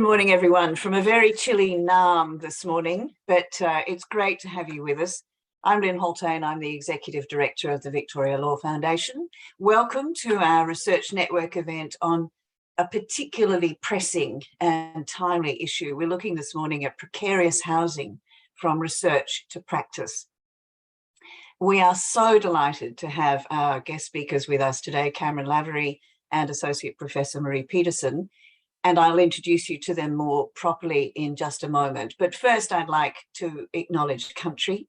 Good morning, everyone, from a very chilly Naarm this morning, but it's great to have you with us. I'm Lynn Holtain, I'm the Executive Director of the Victoria Law Foundation. Welcome to our Research Network event on a particularly pressing and timely issue. We're looking this morning at precarious housing from research to practice. We are so delighted to have our guest speakers with us today, Cameron Lavery and Associate Professor Maree Petersen, and I'll introduce you to them more properly in just a moment. But first, I'd like to acknowledge country.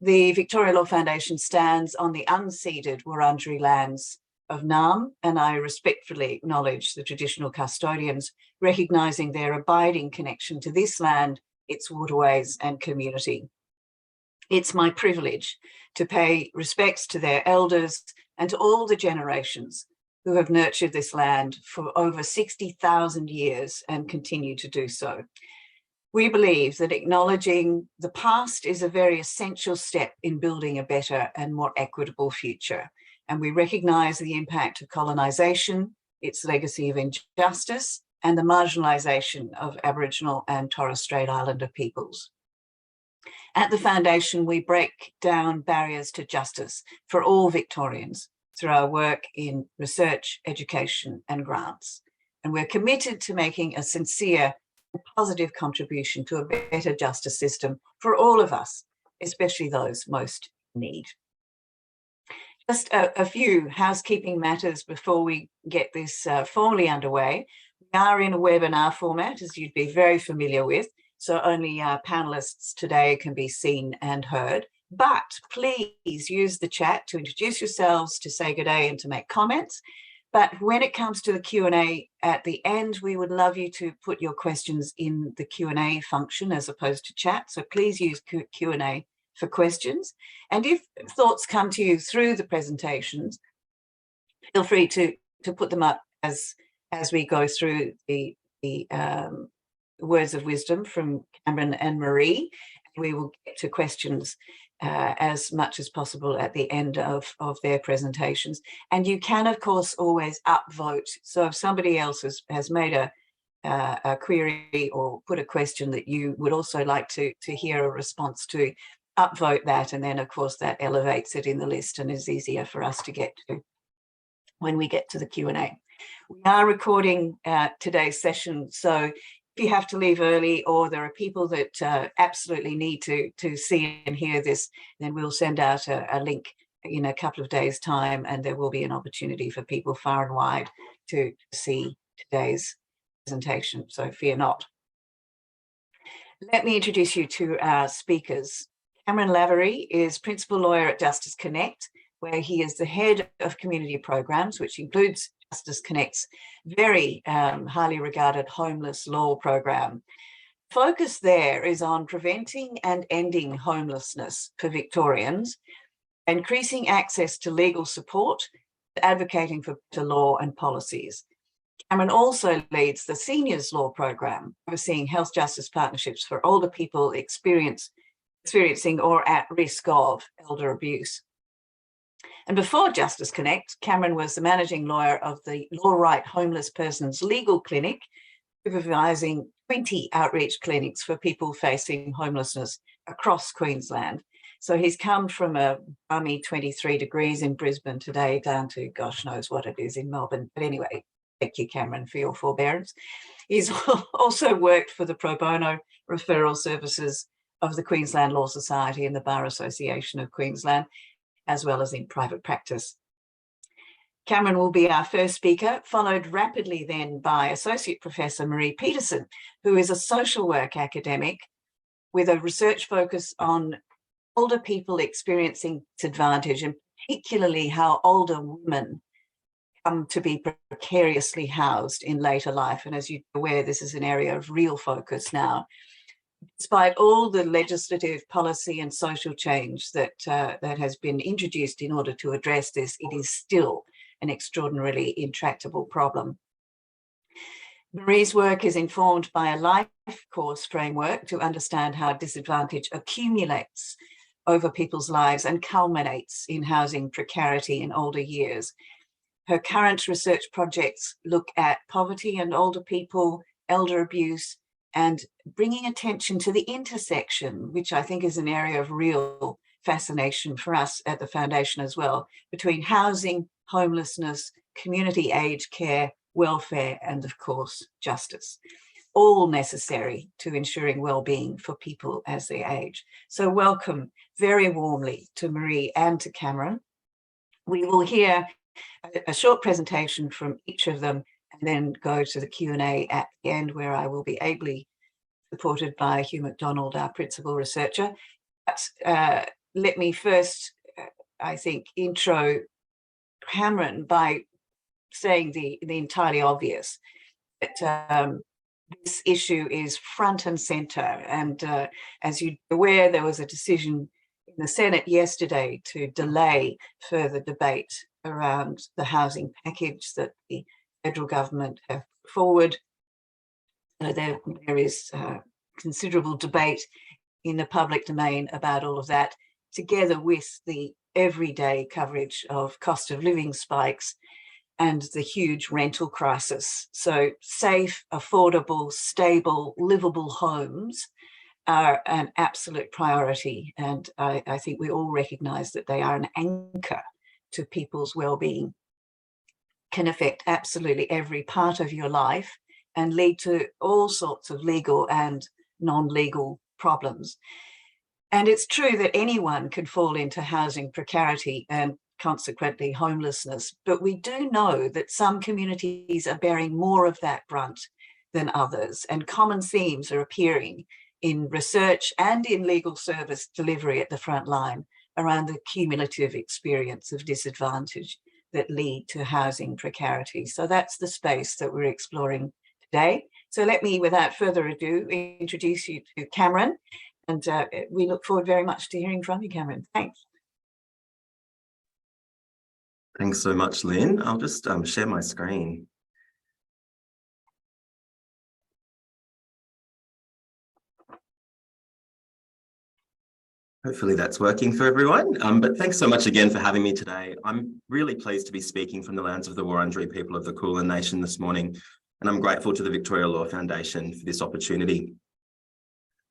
The Victoria Law Foundation stands on the unceded Wurundjeri lands of Naarm, and I respectfully acknowledge the traditional custodians, recognising their abiding connection to this land, its waterways and community. It's my privilege to pay respects to their elders and to all the generations who have nurtured this land for over 60,000 years and continue to do so. We believe that acknowledging the past is a very essential step in building a better and more equitable future. And we recognise the impact of colonisation, its legacy of injustice, and the marginalisation of Aboriginal and Torres Strait Islander peoples. At the Foundation, we break down barriers to justice for all Victorians through our work in research, education and grants. And we're committed to making a sincere and positive contribution to a better justice system for all of us, especially those most in need. Just a few housekeeping matters before we get this formally underway. We are in a webinar format, as you'd be very familiar with, so only our panelists today can be seen and heard. But please use the chat to introduce yourselves, to say good day and to make comments. But when it comes to the Q&A at the end, we would love you to put your questions in the Q&A function as opposed to chat. So please use Q&A for questions. And if thoughts come to you through the presentations, feel free to put them up as we go through the words of wisdom from Cameron and Maree. We will get to questions as much as possible at the end of their presentations. And you can, of course, always upvote. So if somebody else has made a query or put a question that you would also like to hear a response to, upvote that. And then, of course, that elevates it in the list and is easier for us to get to when we get to the Q&A. We are recording today's session, so if you have to leave early or there are people that absolutely need to see and hear this, then we'll send out a link in a couple of days' time, and there will be an opportunity for people far and wide to see today's presentation, so fear not. Let me introduce you to our speakers. Cameron Lavery is Principal Lawyer at Justice Connect, where he is the Head of Community Programs, which includes Justice Connect's very highly regarded homeless law program. Focus there is on preventing and ending homelessness for Victorians, increasing access to legal support, advocating for better law and policies. Cameron also leads the Seniors Law program, overseeing health justice partnerships for older people experiencing or at risk of elder abuse. And before Justice Connect, Cameron was the managing lawyer of the Law Right Homeless Persons Legal Clinic, supervising 20 outreach clinics for people facing homelessness across Queensland. So he's come from a balmy 23 degrees in Brisbane today down to gosh knows what it is in Melbourne. But anyway, thank you, Cameron, for your forbearance. He's also worked for the pro bono referral services of the Queensland Law Society and the Bar Association of Queensland, as well as in private practice. Cameron will be our first speaker, followed rapidly then by Associate Professor Maree Petersen, who is a social work academic with a research focus on older people experiencing disadvantage, and particularly how older women come to be precariously housed in later life. And as you're aware, this is an area of real focus now. Despite all the legislative policy and social change that has been introduced in order to address this, it is still an extraordinarily intractable problem. Maree's work is informed by a life course framework to understand how disadvantage accumulates over people's lives and culminates in housing precarity in older years. Her current research projects look at poverty and older people elder abuse, and bringing attention to the intersection, which I think is an area of real fascination for us at the Foundation as well, between housing, homelessness, community aged care, welfare, and of course, justice, all necessary to ensuring well-being for people as they age. So welcome very warmly to Maree and to Cameron. We will hear a short presentation from each of them and then go to the Q&A at the end, where I will be ably supported by Hugh McDonald, our principal researcher. But let me first, I think, intro Cameron by saying the entirely obvious, that this issue is front and center. And as you're aware, there was a decision in the Senate yesterday to delay further debate around the housing package that the federal government have put forward. There is considerable debate in the public domain about all of that, together with the everyday coverage of cost of living spikes and the huge rental crisis. So safe, affordable, stable, livable homes are an absolute priority. And I think we all recognise that they are an anchor to people's well-being, can affect absolutely every part of your life and lead to all sorts of legal and non-legal problems. And it's true that anyone can fall into housing precarity and consequently homelessness, but we do know that some communities are bearing more of that brunt than others, and common themes are appearing in research and in legal service delivery at the front line around the cumulative experience of disadvantage that lead to housing precarity. So that's the space that we're exploring today. So let me, without further ado, introduce you to Cameron, and we look forward very much to hearing from you, Cameron. Thanks. Thanks so much, Lynn. I'll just share my screen. Hopefully that's working for everyone. But thanks so much again for having me today. I'm really pleased to be speaking from the lands of the Wurundjeri people of the Kulin Nation this morning, and I'm grateful to the Victoria Law Foundation for this opportunity.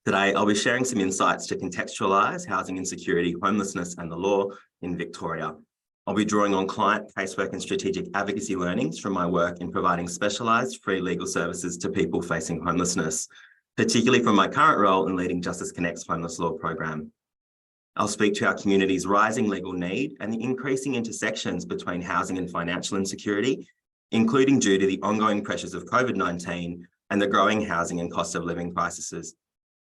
Today, I'll be sharing some insights to contextualise housing insecurity, homelessness and the law in Victoria. I'll be drawing on client, casework and strategic advocacy learnings from my work in providing specialised free legal services to people facing homelessness, particularly from my current role in leading Justice Connect's homeless law program. I'll speak to our community's rising legal need and the increasing intersections between housing and financial insecurity, including due to the ongoing pressures of COVID-19 and the growing housing and cost of living crises.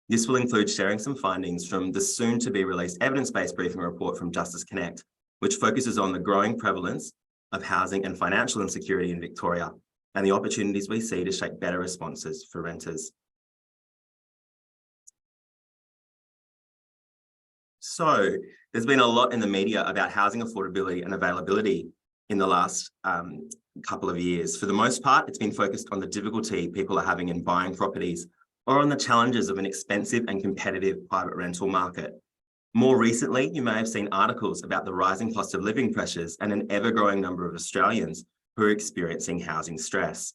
This will include sharing some findings from the soon-to-be-released evidence-based briefing report from Justice Connect, which focuses on the growing prevalence of housing and financial insecurity in Victoria and the opportunities we see to shape better responses for renters. So there's been a lot in the media about housing affordability and availability in the last couple of years. For the most part, it's been focused on the difficulty people are having in buying properties or on the challenges of an expensive and competitive private rental market. More recently, you may have seen articles about the rising cost of living pressures and an ever-growing number of Australians who are experiencing housing stress.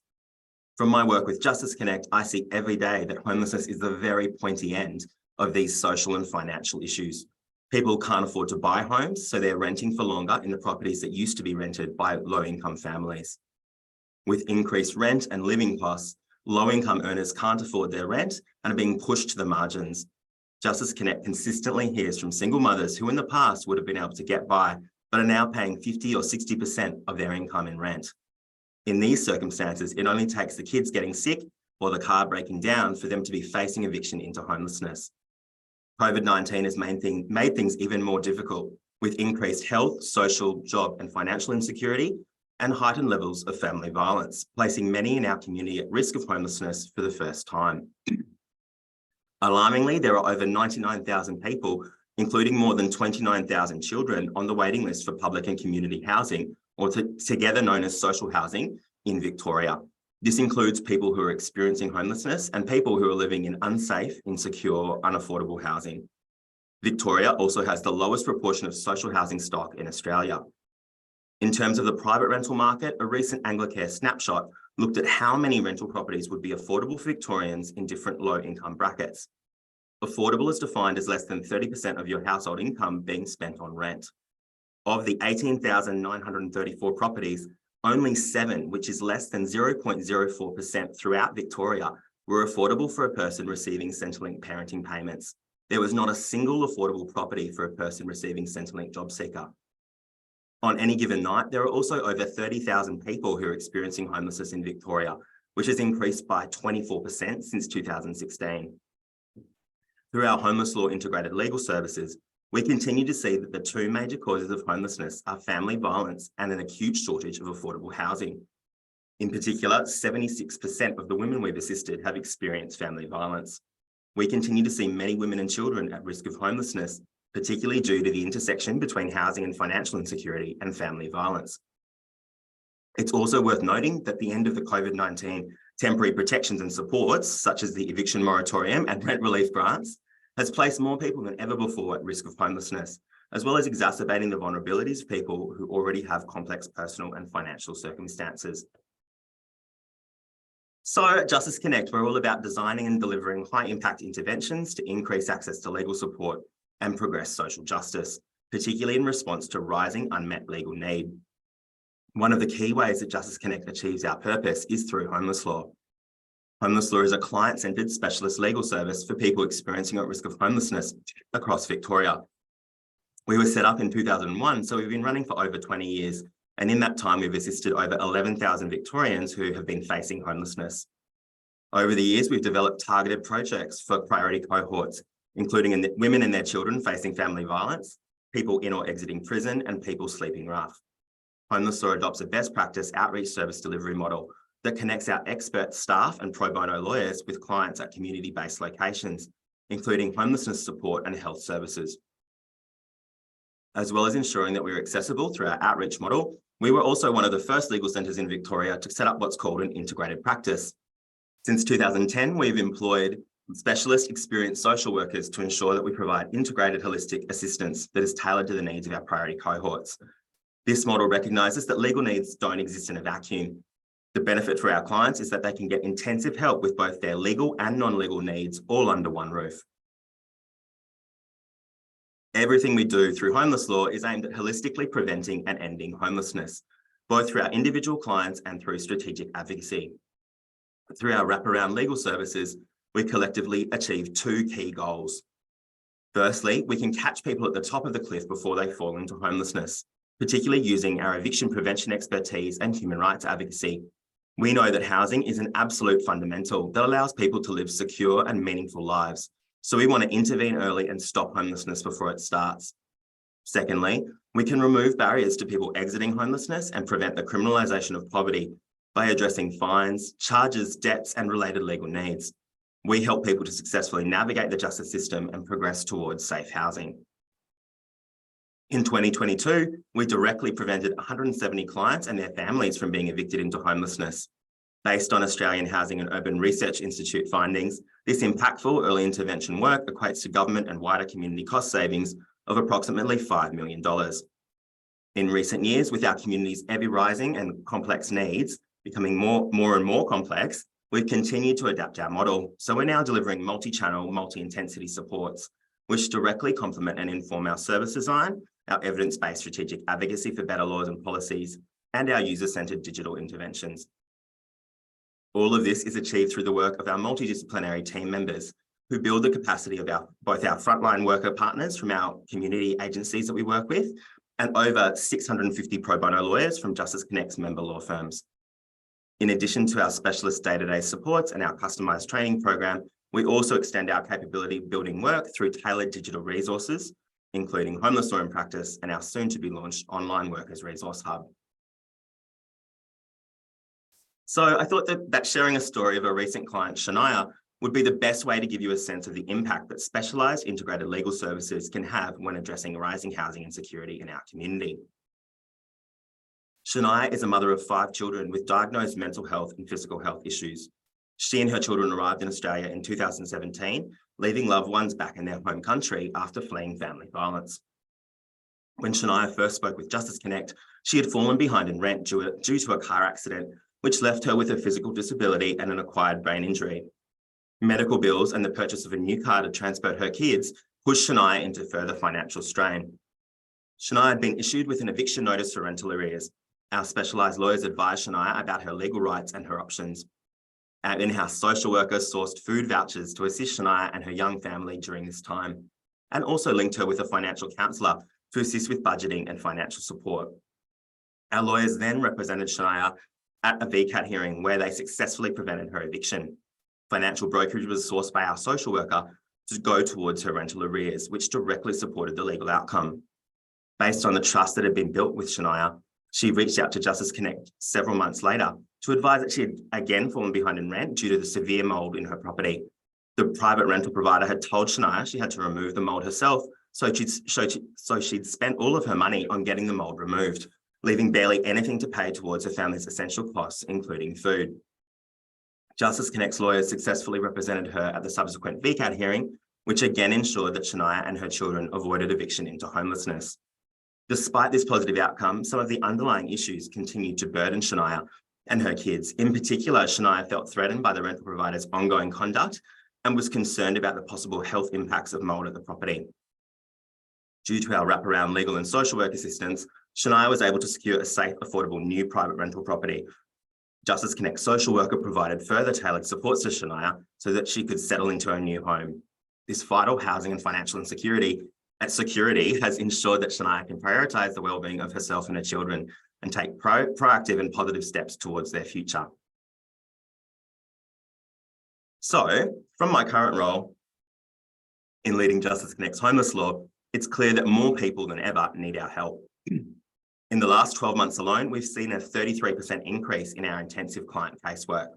From my work with Justice Connect, I see every day that homelessness is the very pointy end of these social and financial issues. People can't afford to buy homes, so they're renting for longer in the properties that used to be rented by low-income families. With increased rent and living costs, low-income earners can't afford their rent and are being pushed to the margins. Justice Connect consistently hears from single mothers who in the past would have been able to get by, but are now paying 50 or 60% of their income in rent. In these circumstances, it only takes the kids getting sick or the car breaking down for them to be facing eviction into homelessness. COVID-19 has made things even more difficult, with increased health, social, job and financial insecurity and heightened levels of family violence, placing many in our community at risk of homelessness for the first time. Alarmingly, there are over 99,000 people, including more than 29,000 children, on the waiting list for public and community housing, or together known as social housing, in Victoria. This includes people who are experiencing homelessness and people who are living in unsafe, insecure, unaffordable housing. Victoria also has the lowest proportion of social housing stock in Australia. In terms of the private rental market, a recent Anglicare snapshot looked at how many rental properties would be affordable for Victorians in different low income brackets. Affordable is defined as less than 30% of your household income being spent on rent. Of the 18,934 properties, only 7, which is less than 0.04% throughout Victoria, were affordable for a person receiving Centrelink parenting payments. There was not a single affordable property for a person receiving Centrelink job seeker. On any given night, there are also over 30,000 people who are experiencing homelessness in Victoria, which has increased by 24% since 2016. Through our homeless law integrated legal services, we continue to see that the 2 major causes of homelessness are family violence and an acute shortage of affordable housing. In particular, 76% of the women we've assisted have experienced family violence. We continue to see many women and children at risk of homelessness, particularly due to the intersection between housing and financial insecurity and family violence. It's also worth noting that the end of the COVID-19 temporary protections and supports, such as the eviction moratorium and rent relief grants, has placed more people than ever before at risk of homelessness, as well as exacerbating the vulnerabilities of people who already have complex personal and financial circumstances. So at Justice Connect, we're all about designing and delivering high-impact interventions to increase access to legal support and progress social justice, particularly in response to rising unmet legal need. One of the key ways that Justice Connect achieves our purpose is through homeless law. Homeless law is a client-centred specialist legal service for people experiencing a risk of homelessness across Victoria. We were set up in 2001, so we've been running for over 20 years. And in that time, we've assisted over 11,000 Victorians who have been facing homelessness. Over the years, we've developed targeted projects for priority cohorts, including women and their children facing family violence, people in or exiting prison, and people sleeping rough. Homeless law adopts a best practice outreach service delivery model that connects our expert staff and pro bono lawyers with clients at community-based locations, including homelessness support and health services. As well as ensuring that we're accessible through our outreach model, we were also one of the first legal centres in Victoria to set up what's called an integrated practice. Since 2010, we've employed specialist experienced social workers to ensure that we provide integrated holistic assistance that is tailored to the needs of our priority cohorts. This model recognises that legal needs don't exist in a vacuum. The benefit for our clients is that they can get intensive help with both their legal and non-legal needs all under one roof. Everything we do through homeless law is aimed at holistically preventing and ending homelessness, both through our individual clients and through strategic advocacy. Through our wraparound legal services, we collectively achieve 2 key goals. Firstly, we can catch people at the top of the cliff before they fall into homelessness, particularly using our eviction prevention expertise and human rights advocacy. We know that housing is an absolute fundamental that allows people to live secure and meaningful lives. So we want to intervene early and stop homelessness before it starts. Secondly, we can remove barriers to people exiting homelessness and prevent the criminalisation of poverty by addressing fines, charges, debts, and related legal needs. We help people to successfully navigate the justice system and progress towards safe housing. In 2022, we directly prevented 170 clients and their families from being evicted into homelessness. Based on Australian Housing and Urban Research Institute findings, this impactful early intervention work equates to government and wider community cost savings of approximately $5 million. In recent years, with our community's ever-rising and complex needs becoming more and more complex, we've continued to adapt our model. So we're now delivering multi-channel, multi-intensity supports, which directly complement and inform our service design, our evidence-based strategic advocacy for better laws and policies, and our user-centred digital interventions. All of this is achieved through the work of our multidisciplinary team members who build the capacity of both our frontline worker partners from our community agencies that we work with and over 650 pro bono lawyers from Justice Connect's member law firms. In addition to our specialist day-to-day supports and our customised training program, we also extend our capability building work through tailored digital resources, including homeless law in practice and our soon-to-be-launched online workers resource hub. So I thought that sharing a story of a recent client, Shania, would be the best way to give you a sense of the impact that specialised integrated legal services can have when addressing rising housing insecurity in our community. Shania is a mother of 5 children with diagnosed mental health and physical health issues. She and her children arrived in Australia in 2017, leaving loved ones back in their home country after fleeing family violence. When Shania first spoke with Justice Connect, she had fallen behind in rent due to a car accident, which left her with a physical disability and an acquired brain injury. Medical bills and the purchase of a new car to transport her kids pushed Shania into further financial strain. Shania had been issued with an eviction notice for rental arrears. Our specialised lawyers advised Shania about her legal rights and her options. Our in-house social workers sourced food vouchers to assist Shania and her young family during this time, and also linked her with a financial counsellor to assist with budgeting and financial support. Our lawyers then represented Shania at a VCAT hearing where they successfully prevented her eviction. Financial brokerage was sourced by our social worker to go towards her rental arrears, which directly supported the legal outcome. Based on the trust that had been built with Shania, she reached out to Justice Connect several months later to advise that she had again fallen behind in rent due to the severe mould in her property. The private rental provider had told Shania she had to remove the mould herself, so she'd spent all of her money on getting the mould removed, leaving barely anything to pay towards her family's essential costs, including food. Justice Connect's lawyers successfully represented her at the subsequent VCAT hearing, which again ensured that Shania and her children avoided eviction into homelessness. Despite this positive outcome, some of the underlying issues continued to burden Shania and her kids. In particular, Shania felt threatened by the rental provider's ongoing conduct and was concerned about the possible health impacts of mould at the property. Due to our wraparound legal and social work assistance, Shania was able to secure a safe, affordable new private rental property. Justice Connect social worker provided further tailored supports to Shania so that she could settle into her new home. This vital housing and financial security has ensured that Shania can prioritise the wellbeing of herself and her children and take proactive and positive steps towards their future. So, from my current role in leading Justice Connect's homeless law, it's clear that more people than ever need our help. In the last 12 months alone, we've seen a 33% increase in our intensive client casework.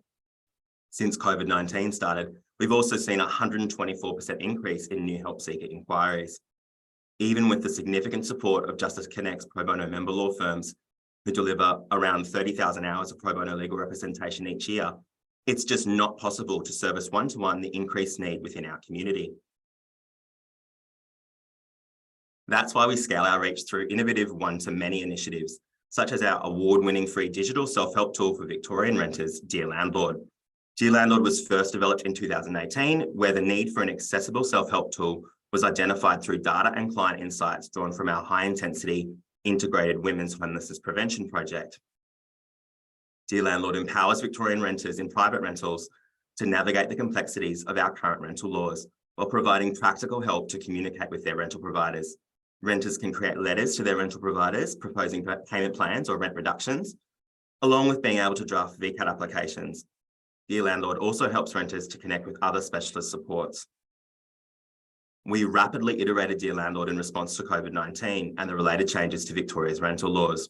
Since COVID-19 started, we've also seen a 124% increase in new help seeker inquiries. Even with the significant support of Justice Connect's pro bono member law firms, who deliver around 30,000 hours of pro bono legal representation each year, it's just not possible to service one-to-one the increased need within our community. That's why we scale our reach through innovative one-to-many initiatives, such as our award-winning free digital self-help tool for Victorian renters, Dear Landlord. Dear Landlord was first developed in 2018, where the need for an accessible self-help tool was identified through data and client insights drawn from our high-intensity integrated women's homelessness prevention project. Dear Landlord empowers Victorian renters in private rentals to navigate the complexities of our current rental laws while providing practical help to communicate with their rental providers. Renters can create letters to their rental providers proposing payment plans or rent reductions, along with being able to draft VCAT applications. Dear Landlord also helps renters to connect with other specialist supports. We rapidly iterated Dear Landlord in response to COVID-19 and the related changes to Victoria's rental laws.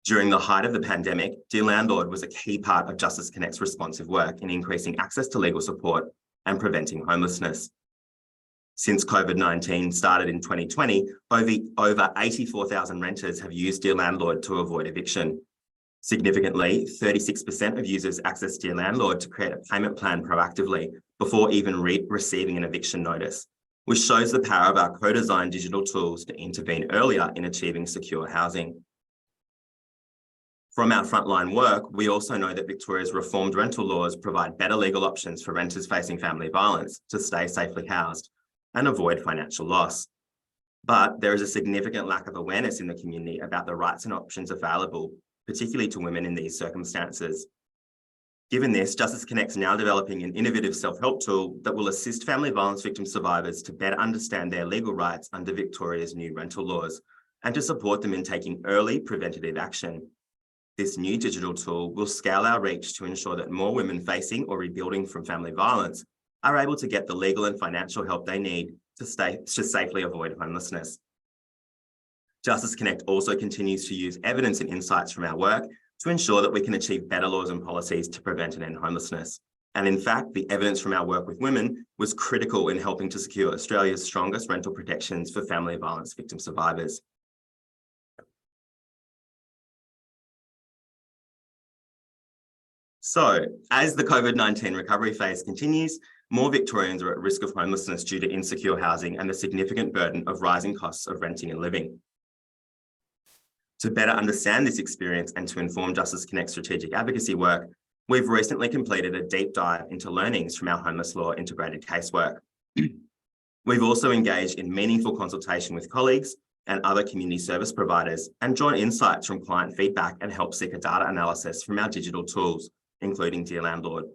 During the height of the pandemic, Dear Landlord was a key part of Justice Connect's responsive work in increasing access to legal support and preventing homelessness. Since COVID-19 started in 2020, over 84,000 renters have used Dear Landlord to avoid eviction. Significantly, 36% of users access Dear Landlord to create a payment plan proactively before even receiving an eviction notice, which shows the power of our co-designed digital tools to intervene earlier in achieving secure housing. From our frontline work, we also know that Victoria's reformed rental laws provide better legal options for renters facing family violence to stay safely housed and avoid financial loss. But there is a significant lack of awareness in the community about the rights and options available, particularly to women in these circumstances. Given this, Justice Connect's now developing an innovative self-help tool that will assist family violence victim survivors to better understand their legal rights under Victoria's new rental laws and to support them in taking early preventative action. This new digital tool will scale our reach to ensure that more women facing or rebuilding from family violence are able to get the legal and financial help they need to safely avoid homelessness. Justice Connect also continues to use evidence and insights from our work to ensure that we can achieve better laws and policies to prevent and end homelessness. And in fact, the evidence from our work with women was critical in helping to secure Australia's strongest rental protections for family violence victim survivors. So, as the COVID-19 recovery phase continues, more Victorians are at risk of homelessness due to insecure housing and the significant burden of rising costs of renting and living. To better understand this experience and to inform Justice Connect's strategic advocacy work, we've recently completed a deep dive into learnings from our homeless law integrated casework. We've also engaged in meaningful consultation with colleagues and other community service providers and drawn insights from client feedback and help seeker data analysis from our digital tools, including Dear Landlord.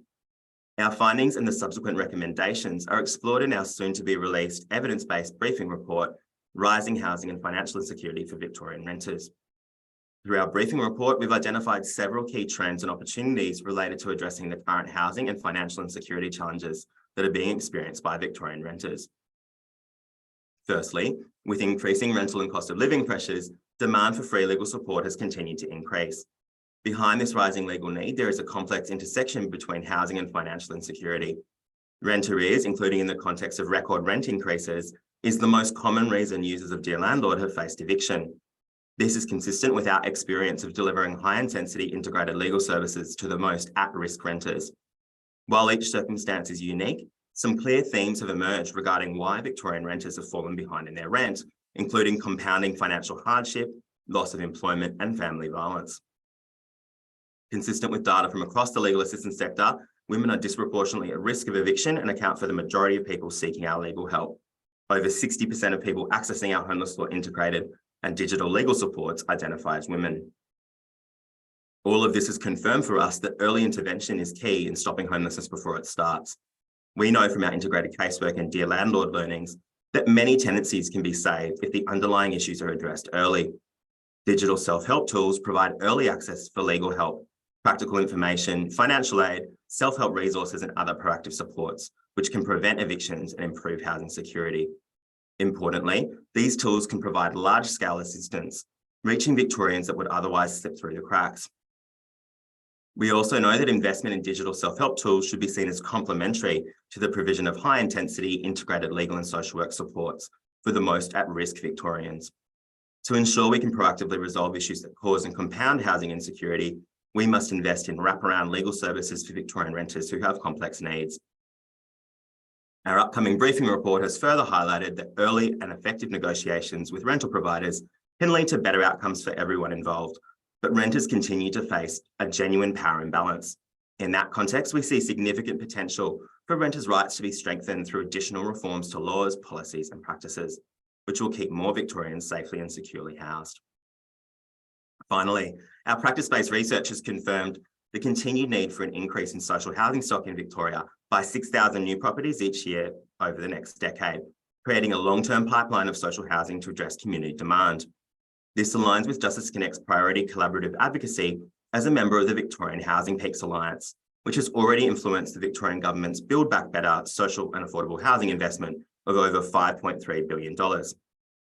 Our findings and the subsequent recommendations are explored in our soon-to-be-released evidence-based briefing report, Rising Housing and Financial Insecurity for Victorian Renters. Through our briefing report, we've identified several key trends and opportunities related to addressing the current housing and financial insecurity challenges that are being experienced by Victorian renters. Firstly, with increasing rental and cost of living pressures, demand for free legal support has continued to increase. Behind this rising legal need, there is a complex intersection between housing and financial insecurity. Rent arrears, including in the context of record rent increases, is the most common reason users of Dear Landlord have faced eviction. This is consistent with our experience of delivering high-intensity integrated legal services to the most at-risk renters. While each circumstance is unique, some clear themes have emerged regarding why Victorian renters have fallen behind in their rent, including compounding financial hardship, loss of employment, and family violence. Consistent with data from across the legal assistance sector, women are disproportionately at risk of eviction and account for the majority of people seeking our legal help. Over 60% of people accessing our homeless law integrated and digital legal supports identify as women. All of this has confirmed for us that early intervention is key in stopping homelessness before it starts. We know from our integrated casework and Dear Landlord learnings that many tenancies can be saved if the underlying issues are addressed early. Digital self-help tools provide early access for legal help, practical information, financial aid, self-help resources, and other proactive supports, which can prevent evictions and improve housing security. Importantly, these tools can provide large-scale assistance, reaching Victorians that would otherwise slip through the cracks. We also know that investment in digital self-help tools should be seen as complementary to the provision of high-intensity integrated legal and social work supports for the most at-risk Victorians. To ensure we can proactively resolve issues that cause and compound housing insecurity, we must invest in wraparound legal services for Victorian renters who have complex needs. Our upcoming briefing report has further highlighted that early and effective negotiations with rental providers can lead to better outcomes for everyone involved, but renters continue to face a genuine power imbalance. In that context, we see significant potential for renters' rights to be strengthened through additional reforms to laws, policies, and practices, which will keep more Victorians safely and securely housed. Finally, our practice-based research has confirmed the continued need for an increase in social housing stock in Victoria by 6,000 new properties each year over the next decade, creating a long-term pipeline of social housing to address community demand. This aligns with Justice Connect's priority collaborative advocacy as a member of the Victorian Housing Peaks Alliance, which has already influenced the Victorian Government's Build Back Better social and affordable housing investment of over $5.3 billion.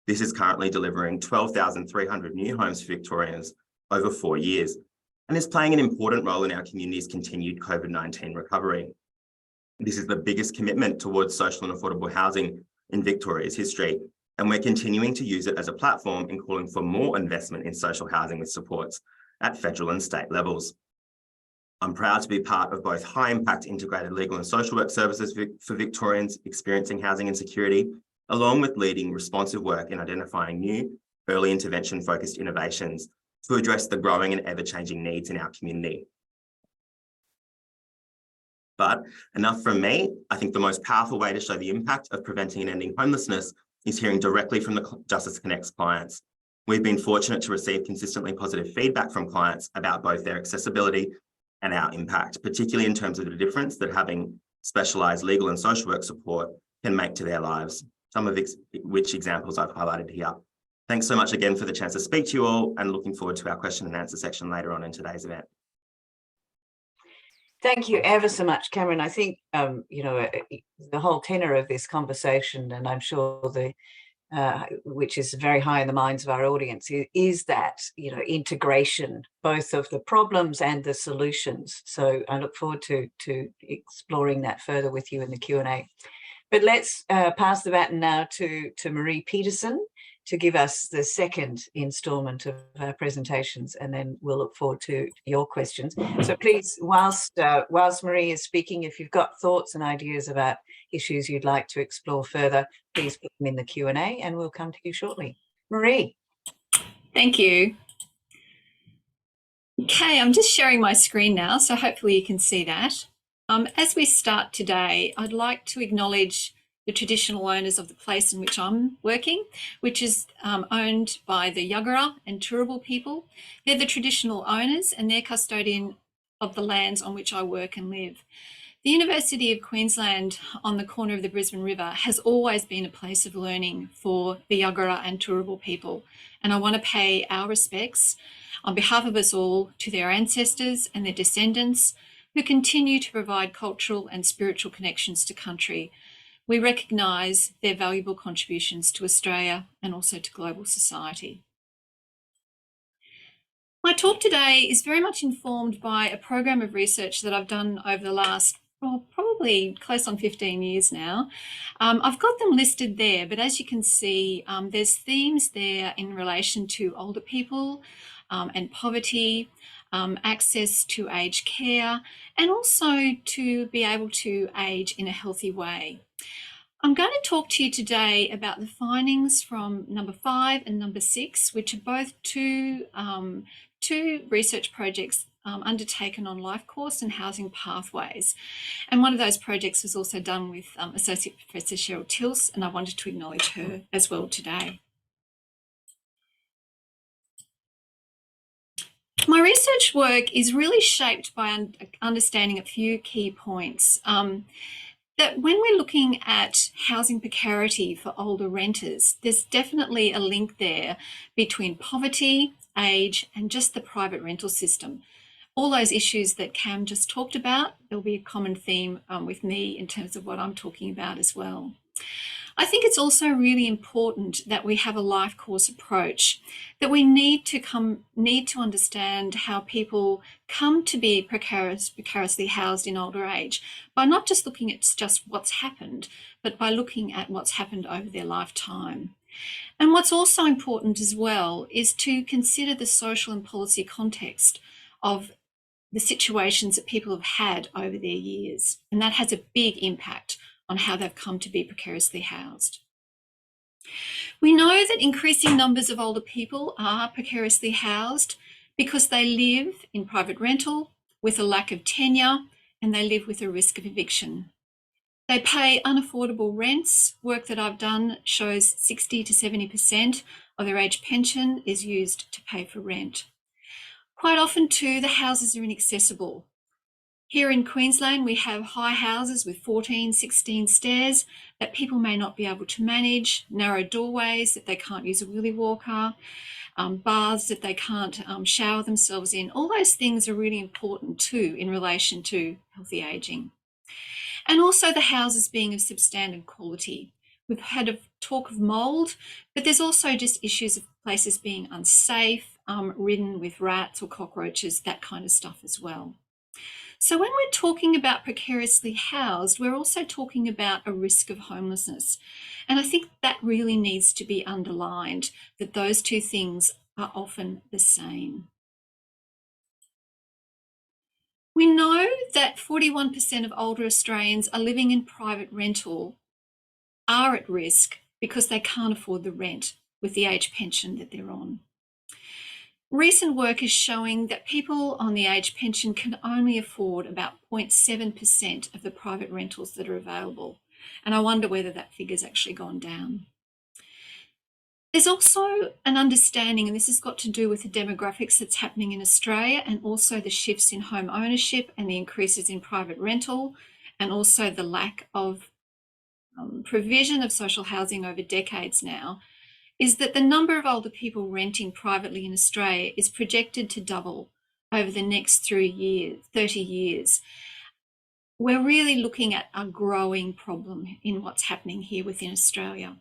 This is currently delivering 12,300 new homes for Victorians over 4 years, and is playing an important role in our community's continued COVID-19 recovery. This is the biggest commitment towards social and affordable housing in Victoria's history, and we're continuing to use it as a platform in calling for more investment in social housing with supports at federal and state levels. I'm proud to be part of both high-impact integrated legal and social work services for Victorians experiencing housing insecurity, along with leading responsive work in identifying new early intervention-focused innovations to address the growing and ever-changing needs in our community. But enough from me. I think the most powerful way to show the impact of preventing and ending homelessness is hearing directly from the Justice Connect's clients. We've been fortunate to receive consistently positive feedback from clients about both their accessibility and our impact, particularly in terms of the difference that having specialised legal and social work support can make to their lives, some of which examples I've highlighted here. Thanks so much again for the chance to speak to you all, and looking forward to our question and answer section later on in today's event. Thank you ever so much, Cameron. I think, the whole tenor of this conversation, and I'm sure which is very high in the minds of our audience, is that, integration, both of the problems and the solutions. So I look forward to exploring that further with you in the Q&A. But let's pass the baton now to Maree Petersen to give us the second instalment of our presentations, and then we'll look forward to your questions. So please, whilst Maree is speaking, if you've got thoughts and ideas about issues you'd like to explore further, please put them in the Q&A and we'll come to you shortly. Maree. Thank you. Okay, I'm just sharing my screen now, so hopefully you can see that. As we start today, I'd like to acknowledge the traditional owners of the place in which I'm working, which is owned by the Yagara and Turrbal people. They're the traditional owners and they're custodian of the lands on which I work and live. The University of Queensland on the corner of the Brisbane River has always been a place of learning for the Yagara and Turrbal people, and I want to pay our respects on behalf of us all to their ancestors and their descendants who continue to provide cultural and spiritual connections to country. We recognise their valuable contributions to Australia and also to global society. My talk today is very much informed by a program of research that I've done over the last probably close on 15 years now. I've got them listed there, but as you can see, there's themes there in relation to older people and poverty, access to aged care, and also to be able to age in a healthy way. I'm going to talk to you today about the findings from number 5 and number 6, which are both two research projects undertaken on life course and housing pathways. And one of those projects was also done with Associate Professor Cheryl Tilse, and I wanted to acknowledge her as well today. My research work is really shaped by understanding a few key points. That when we're looking at housing precarity for older renters, there's definitely a link there between poverty, age, and just the private rental system. All those issues that Cam just talked about, there'll be a common theme with me in terms of what I'm talking about as well. I think it's also really important that we have a life course approach, that we need to understand how people come to be precariously housed in older age by not just looking at just what's happened, but by looking at what's happened over their lifetime. And what's also important as well is to consider the social and policy context of the situations that people have had over their years. And that has a big impact on how they've come to be precariously housed. We know that increasing numbers of older people are precariously housed because they live in private rental with a lack of tenure and they live with a risk of eviction. They pay unaffordable rents. Work that I've done shows 60 to 70% of their age pension is used to pay for rent. Quite often too, the houses are inaccessible. Here in Queensland, we have high houses with 14, 16 stairs that people may not be able to manage, narrow doorways that they can't use a wheelie walker, baths that they can't shower themselves in. All those things are really important too in relation to healthy ageing. And also the houses being of substandard quality. We've had a talk of mould, but there's also just issues of places being unsafe, ridden with rats or cockroaches, that kind of stuff as well. So when we're talking about precariously housed, we're also talking about a risk of homelessness. And I think that really needs to be underlined, that those two things are often the same. We know that 41% of older Australians are living in private rental are at risk because they can't afford the rent with the age pension that they're on. Recent work is showing that people on the age pension can only afford about 0.7% of the private rentals that are available. And I wonder whether that figure's actually gone down. There's also an understanding, and this has got to do with the demographics that's happening in Australia and also the shifts in home ownership and the increases in private rental and also the lack of provision of social housing over decades now, is that the number of older people renting privately in Australia is projected to double over the next 30 years. We're really looking at a growing problem in what's happening here within Australia.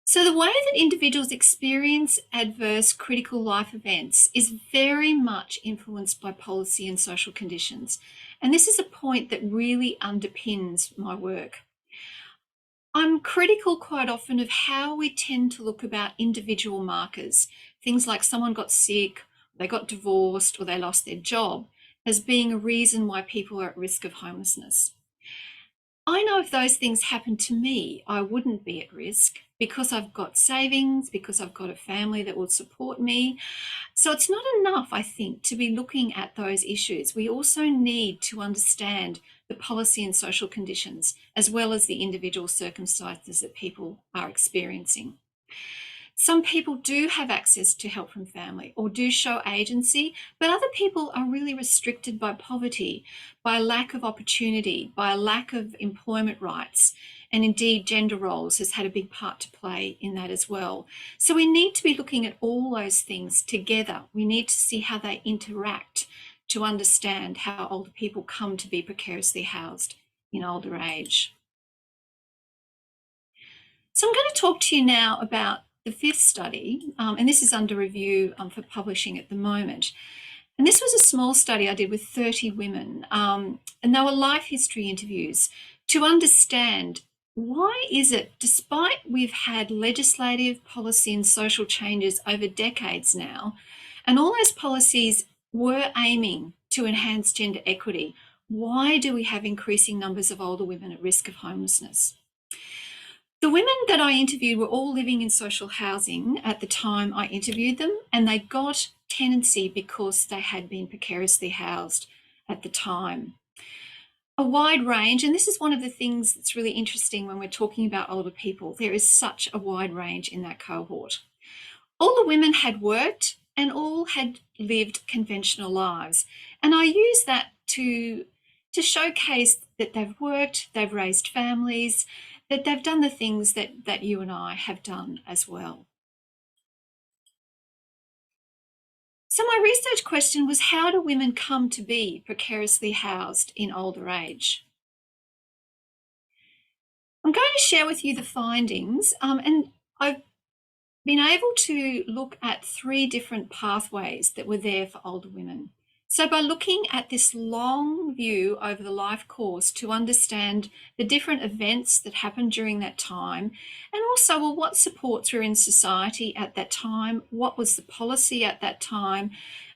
So the way that individuals experience adverse critical life events is very much influenced by policy and social conditions. And this is a point that really underpins my work. I'm critical quite often of how we tend to look about individual markers, things like someone got sick, they got divorced, or they lost their job, as being a reason why people are at risk of homelessness. I know if those things happened to me, I wouldn't be at risk. because I've got savings, because I've got a family that will support me. So it's not enough, I think, to be looking at those issues. We also need to understand the policy and social conditions, as well as the individual circumstances that people are experiencing. Some people do have access to help from family or do show agency, but other people are really restricted by poverty, by lack of opportunity, by a lack of employment rights. And indeed, gender roles has had a big part to play in that as well. So we need to be looking at all those things together. We need to see how they interact to understand how older people come to be precariously housed in older age. So I'm going to talk to you now about the fifth study, and this is under review for publishing at the moment. And this was a small study I did with 30 women, and they were life history interviews to understand why is it, despite we've had legislative, policy and social changes over decades now, and all those policies were aiming to enhance gender equity, why do we have increasing numbers of older women at risk of homelessness? The women that I interviewed were all living in social housing at the time I interviewed them, and they got tenancy because they had been precariously housed at the time. A wide range, and this is one of the things that's really interesting when we're talking about older people. There is such a wide range in that cohort. All the women had worked and all had lived conventional lives. And I use that to showcase that they've worked, they've raised families, that they've done the things that you and I have done as well. So my research question was, how do women come to be precariously housed in older age? I'm going to share with you the findings, and I've been able to look at 3 different pathways that were there for older women. So by looking at this long view over the life course to understand the different events that happened during that time, and also, well, what supports were in society at that time, what was the policy at that time,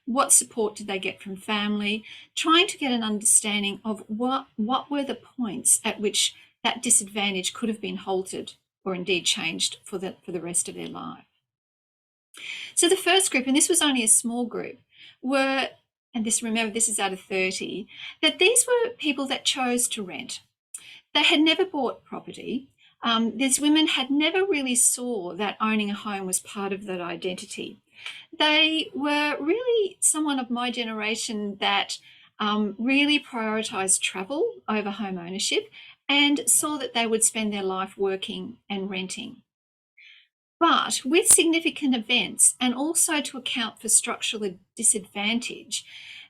what support did they get from family, trying to get an understanding of what were the points at which that disadvantage could have been halted or indeed changed for the rest of their life. So the first group, and this was only a small group, were, and remember this is out of 30, that these were people that chose to rent. They had never bought property. These women had never really saw that owning a home was part of that identity. They were really someone of my generation that really prioritised travel over home ownership and saw that they would spend their life working and renting. But with significant events, and also to account for structural disadvantage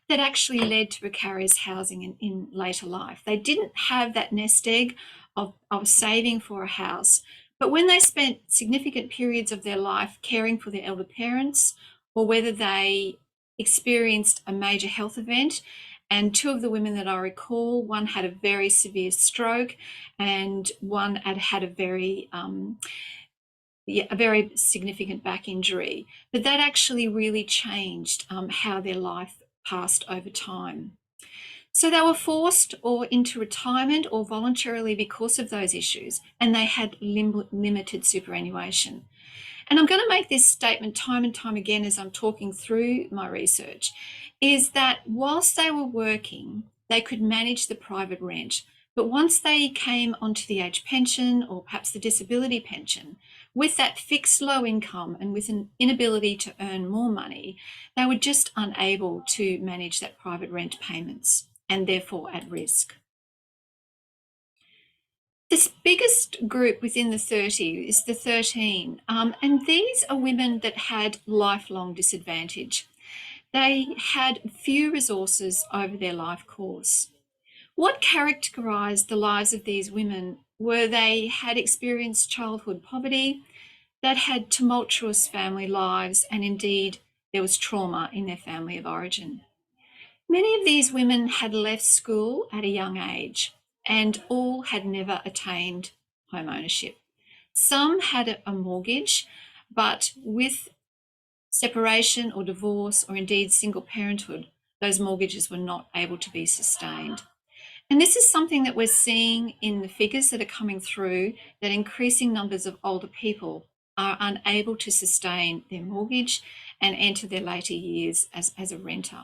that actually led to precarious housing in later life. They didn't have that nest egg of saving for a house, but when they spent significant periods of their life caring for their elder parents, or whether they experienced a major health event, and 2 of the women that I recall, one had a very severe stroke and one had a very significant back injury, but that actually really changed how their life passed over time. So they were forced or into retirement or voluntarily because of those issues, and they had limited superannuation. And I'm going to make this statement time and time again as I'm talking through my research, is that whilst they were working, they could manage the private rent. But once they came onto the age pension or perhaps the disability pension, with that fixed low income and with an inability to earn more money, they were just unable to manage that private rent payments and therefore at risk. This biggest group within the 30 is the 13, and these are women that had lifelong disadvantage. They had few resources over their life course. What characterised the lives of these women were they had experienced childhood poverty, that had tumultuous family lives, and indeed there was trauma in their family of origin. Many of these women had left school at a young age, and all had never attained home ownership. Some had a mortgage, but with separation or divorce or indeed single parenthood, those mortgages were not able to be sustained. And this is something that we're seeing in the figures that are coming through, that increasing numbers of older people are unable to sustain their mortgage and enter their later years as a renter.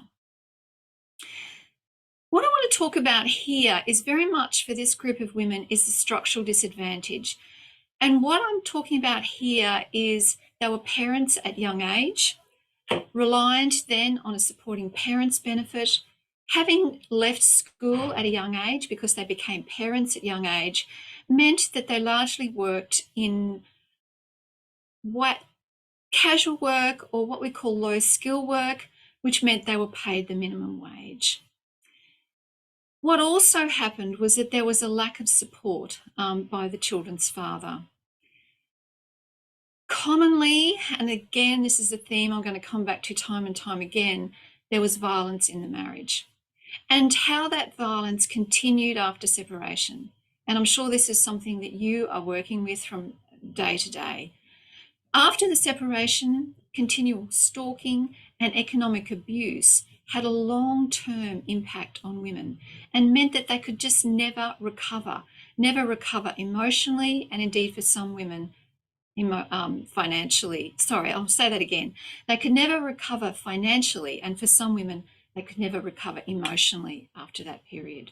What I want to talk about here is very much for this group of women is the structural disadvantage. And what I'm talking about here is they were parents at young age, reliant then on a supporting parents benefit, having left school at a young age because they became parents at young age, meant that they largely worked in casual work or what we call low skill work, which meant they were paid the minimum wage. What also happened was that there was a lack of support by the children's father. Commonly, and again, this is a theme I'm going to come back to time and time again, there was violence in the marriage and how that violence continued after separation. And I'm sure this is something that you are working with from day to day. After the separation, continual stalking and economic abuse had a long-term impact on women and meant that they could just never recover emotionally, and indeed for some women financially. Sorry, I'll say that again. They could never recover financially, and for some women, they could never recover emotionally after that period.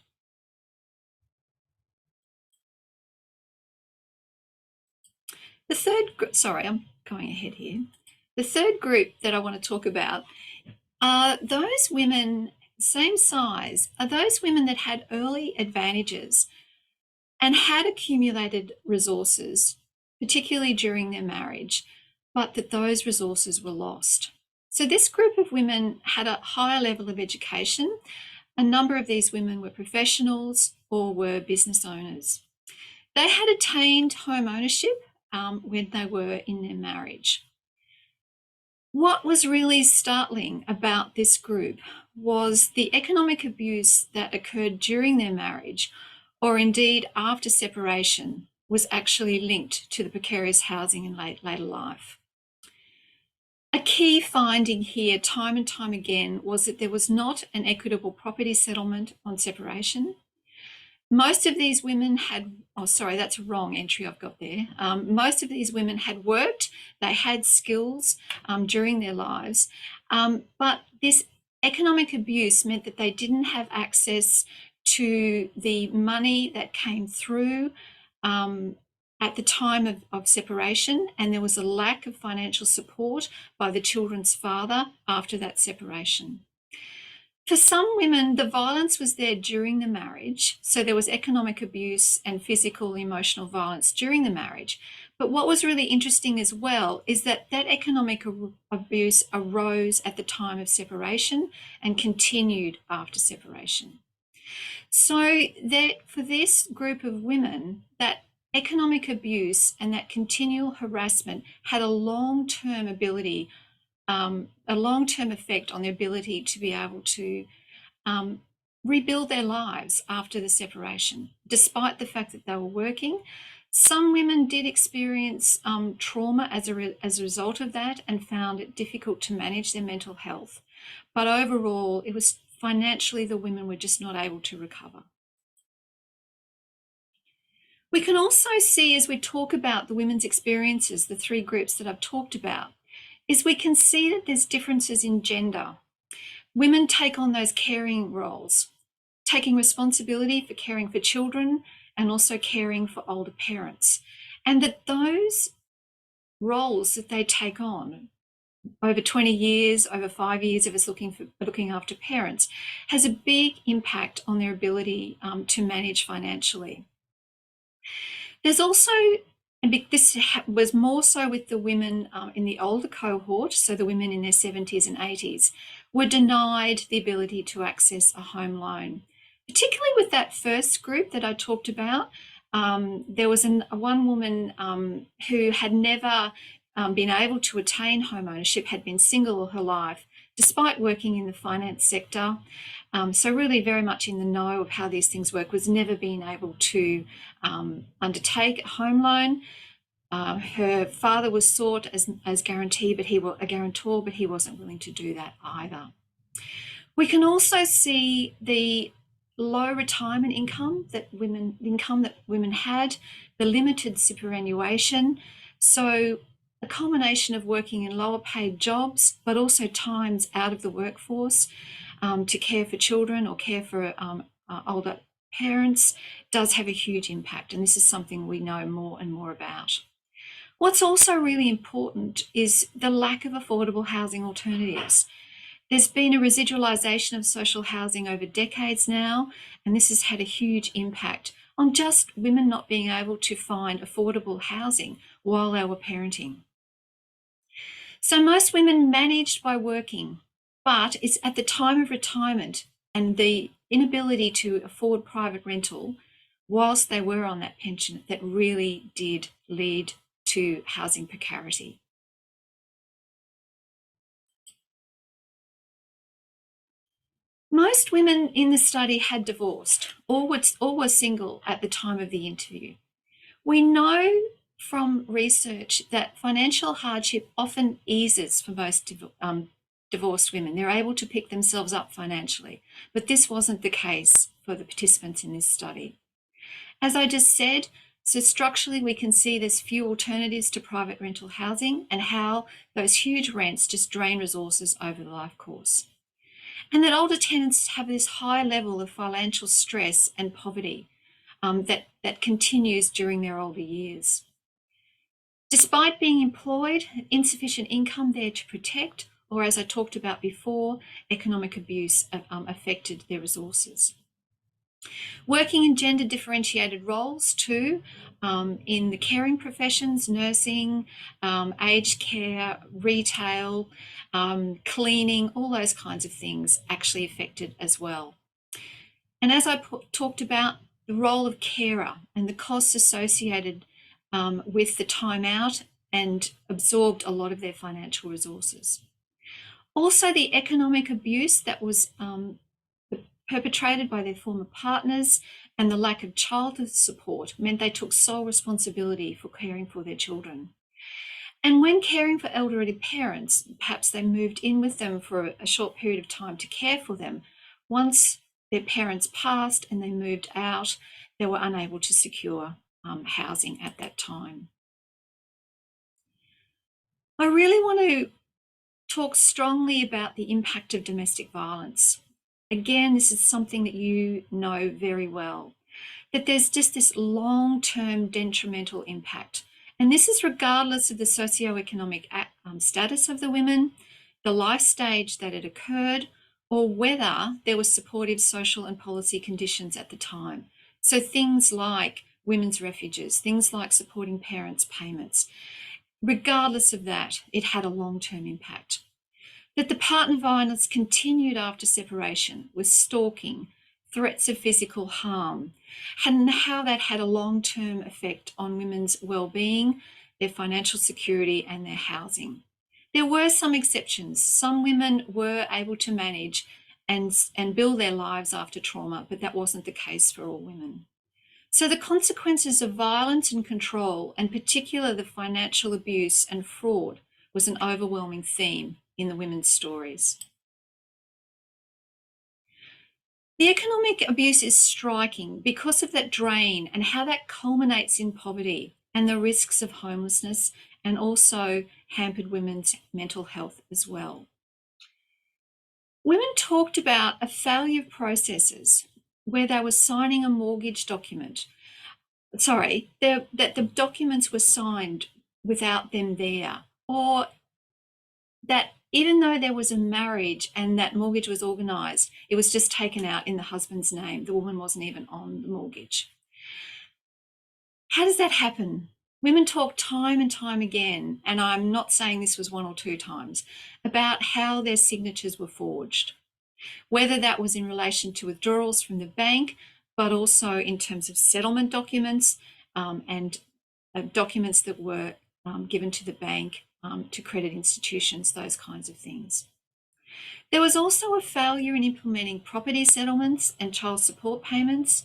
The third, sorry, I'm going ahead here. The third group that I want to talk about are those women, same size, are those women that had early advantages and had accumulated resources, particularly during their marriage, but that those resources were lost. So this group of women had a higher level of education. A number of these women were professionals or were business owners. They had attained home ownership when they were in their marriage. What was really startling about this group was the economic abuse that occurred during their marriage, or indeed after separation, was actually linked to the precarious housing in later life. A key finding here, time and time again, was that there was not an equitable property settlement on separation. Most of these women had, oh, sorry, that's a wrong entry I've got there. Most of these women had worked, they had skills during their lives, but this economic abuse meant that they didn't have access to the money that came through at the time of separation, and there was a lack of financial support by the children's father after that separation. For some women, the violence was there during the marriage. So there was economic abuse and physical, emotional violence during the marriage. But what was really interesting as well is that that economic abuse arose at the time of separation and continued after separation. So that for this group of women, that economic abuse and that continual harassment had a long-term ability, a long-term effect on their ability to be able to rebuild their lives after the separation, despite the fact that they were working. Some women did experience trauma as a result of that and found it difficult to manage their mental health. But overall, it was financially the women were just not able to recover. We can also see, as we talk about the women's experiences, the three groups that I've talked about, is we can see that there's differences in gender. Women take on those caring roles, taking responsibility for caring for children and also caring for older parents. And that those roles that they take on over 20 years, over 5 years of us looking after parents, has a big impact on their ability to manage financially. There's also, and this was more so with the women in the older cohort, so the women in their 70s and 80s, were denied the ability to access a home loan. Particularly with that first group that I talked about, there was one woman who had never been able to attain home ownership, had been single all her life, despite working in the finance sector. So really very much in the know of how these things work, was never being able to undertake a home loan. Her father was sought as guarantor, but he wasn't willing to do that either. We can also see the low retirement income that women had, the limited superannuation. So a combination of working in lower paid jobs, but also times out of the workforce to care for children or care for older parents does have a huge impact. And this is something we know more and more about. What's also really important is the lack of affordable housing alternatives. There's been a residualisation of social housing over decades now, and this has had a huge impact on just women not being able to find affordable housing while they were parenting. So most women managed by working, but it's at the time of retirement and the inability to afford private rental whilst they were on that pension that really did lead to housing precarity. Most women in the study had divorced or were single at the time of the interview. We know from research that financial hardship often eases for most divorced women. They're able to pick themselves up financially, but this wasn't the case for the participants in this study. As I just said, so structurally we can see there's few alternatives to private rental housing and how those huge rents just drain resources over the life course. And that older tenants have this high level of financial stress and poverty that continues during their older years. Despite being employed, insufficient income there to protect, or as I talked about before, economic abuse affected their resources. Working in gender differentiated roles too, in the caring professions, nursing, aged care, retail, cleaning, all those kinds of things actually affected as well. And as I talked about, the role of carer and the costs associated with the time out and absorbed a lot of their financial resources. Also, the economic abuse that was perpetrated by their former partners and the lack of childhood support meant they took sole responsibility for caring for their children. And when caring for elderly parents, perhaps they moved in with them for a short period of time to care for them. Once their parents passed and they moved out, they were unable to secure housing at that time. I really want to talk strongly about the impact of domestic violence. Again, this is something that you know very well, that there's just this long-term detrimental impact. And this is regardless of the socioeconomic status of the women, the life stage that it occurred, or whether there were supportive social and policy conditions at the time. So things like women's refuges, things like supporting parents' payments. Regardless of that, it had a long-term impact. That the partner violence continued after separation with stalking, threats of physical harm, and how that had a long-term effect on women's well-being, their financial security, and their housing. There were some exceptions. Some women were able to manage and build their lives after trauma, but that wasn't the case for all women. So the consequences of violence and control, and particularly the financial abuse and fraud, was an overwhelming theme in the women's stories. The economic abuse is striking because of that drain and how that culminates in poverty and the risks of homelessness, and also hampered women's mental health as well. Women talked about a failure of processes where they were signing a mortgage document. That the documents were signed without them there, or that even though there was a marriage and that mortgage was organised, it was just taken out in the husband's name. The woman wasn't even on the mortgage. How does that happen? Women talk time and time again, and I'm not saying this was one or two times, about how their signatures were forged, whether that was in relation to withdrawals from the bank, but also in terms of settlement documents and documents that were given to the bank, to credit institutions, those kinds of things. There was also a failure in implementing property settlements and child support payments.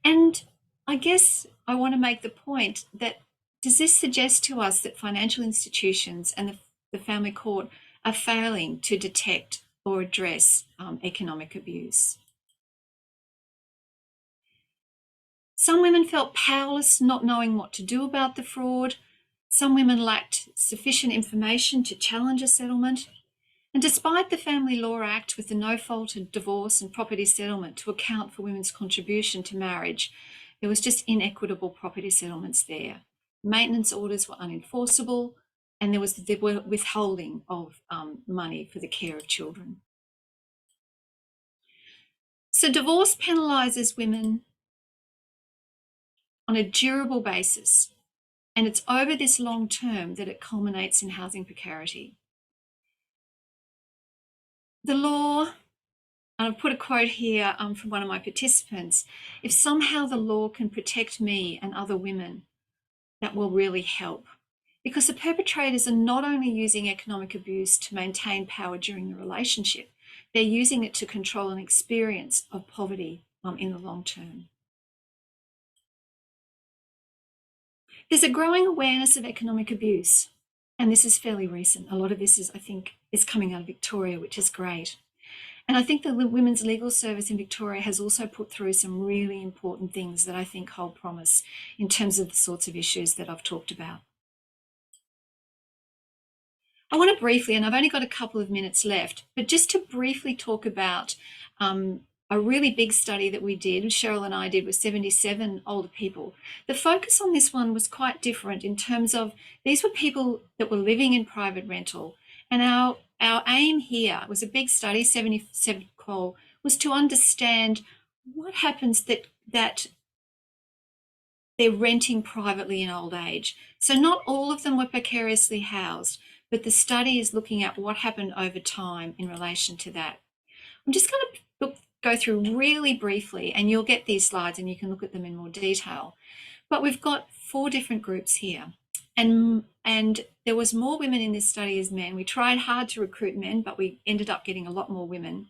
And I guess I want to make the point that, does this suggest to us that financial institutions and the family court are failing to detect or address economic abuse? Some women felt powerless, not knowing what to do about the fraud. Some women lacked sufficient information to challenge a settlement. And despite the Family Law Act with the no-fault divorce and property settlement to account for women's contribution to marriage, there was just inequitable property settlements there. Maintenance orders were unenforceable, and there was the withholding of money for the care of children. So divorce penalises women on a durable basis, and it's over this long term that it culminates in housing precarity. The law, and I've put a quote here from one of my participants, if somehow the law can protect me and other women, that will really help. Because the perpetrators are not only using economic abuse to maintain power during the relationship, they're using it to control an experience of poverty in the long term. There's a growing awareness of economic abuse, and this is fairly recent. A lot of this is, I think, is coming out of Victoria, which is great. And I think the Women's Legal Service in Victoria has also put through some really important things that I think hold promise in terms of the sorts of issues that I've talked about. I want to briefly, and I've only got a couple of minutes left, but just to briefly talk about a really big study that we did, Cheryl and I did, with 77 older people. The focus on this one was quite different in terms of these were people that were living in private rental. And our aim here was a big study, 77 qual, was to understand what happens that they're renting privately in old age. So not all of them were precariously housed, but the study is looking at what happened over time in relation to that. I'm just going to go through really briefly, and you'll get these slides and you can look at them in more detail. But we've got 4 different groups here. And there was more women in this study as men. We tried hard to recruit men, but we ended up getting a lot more women.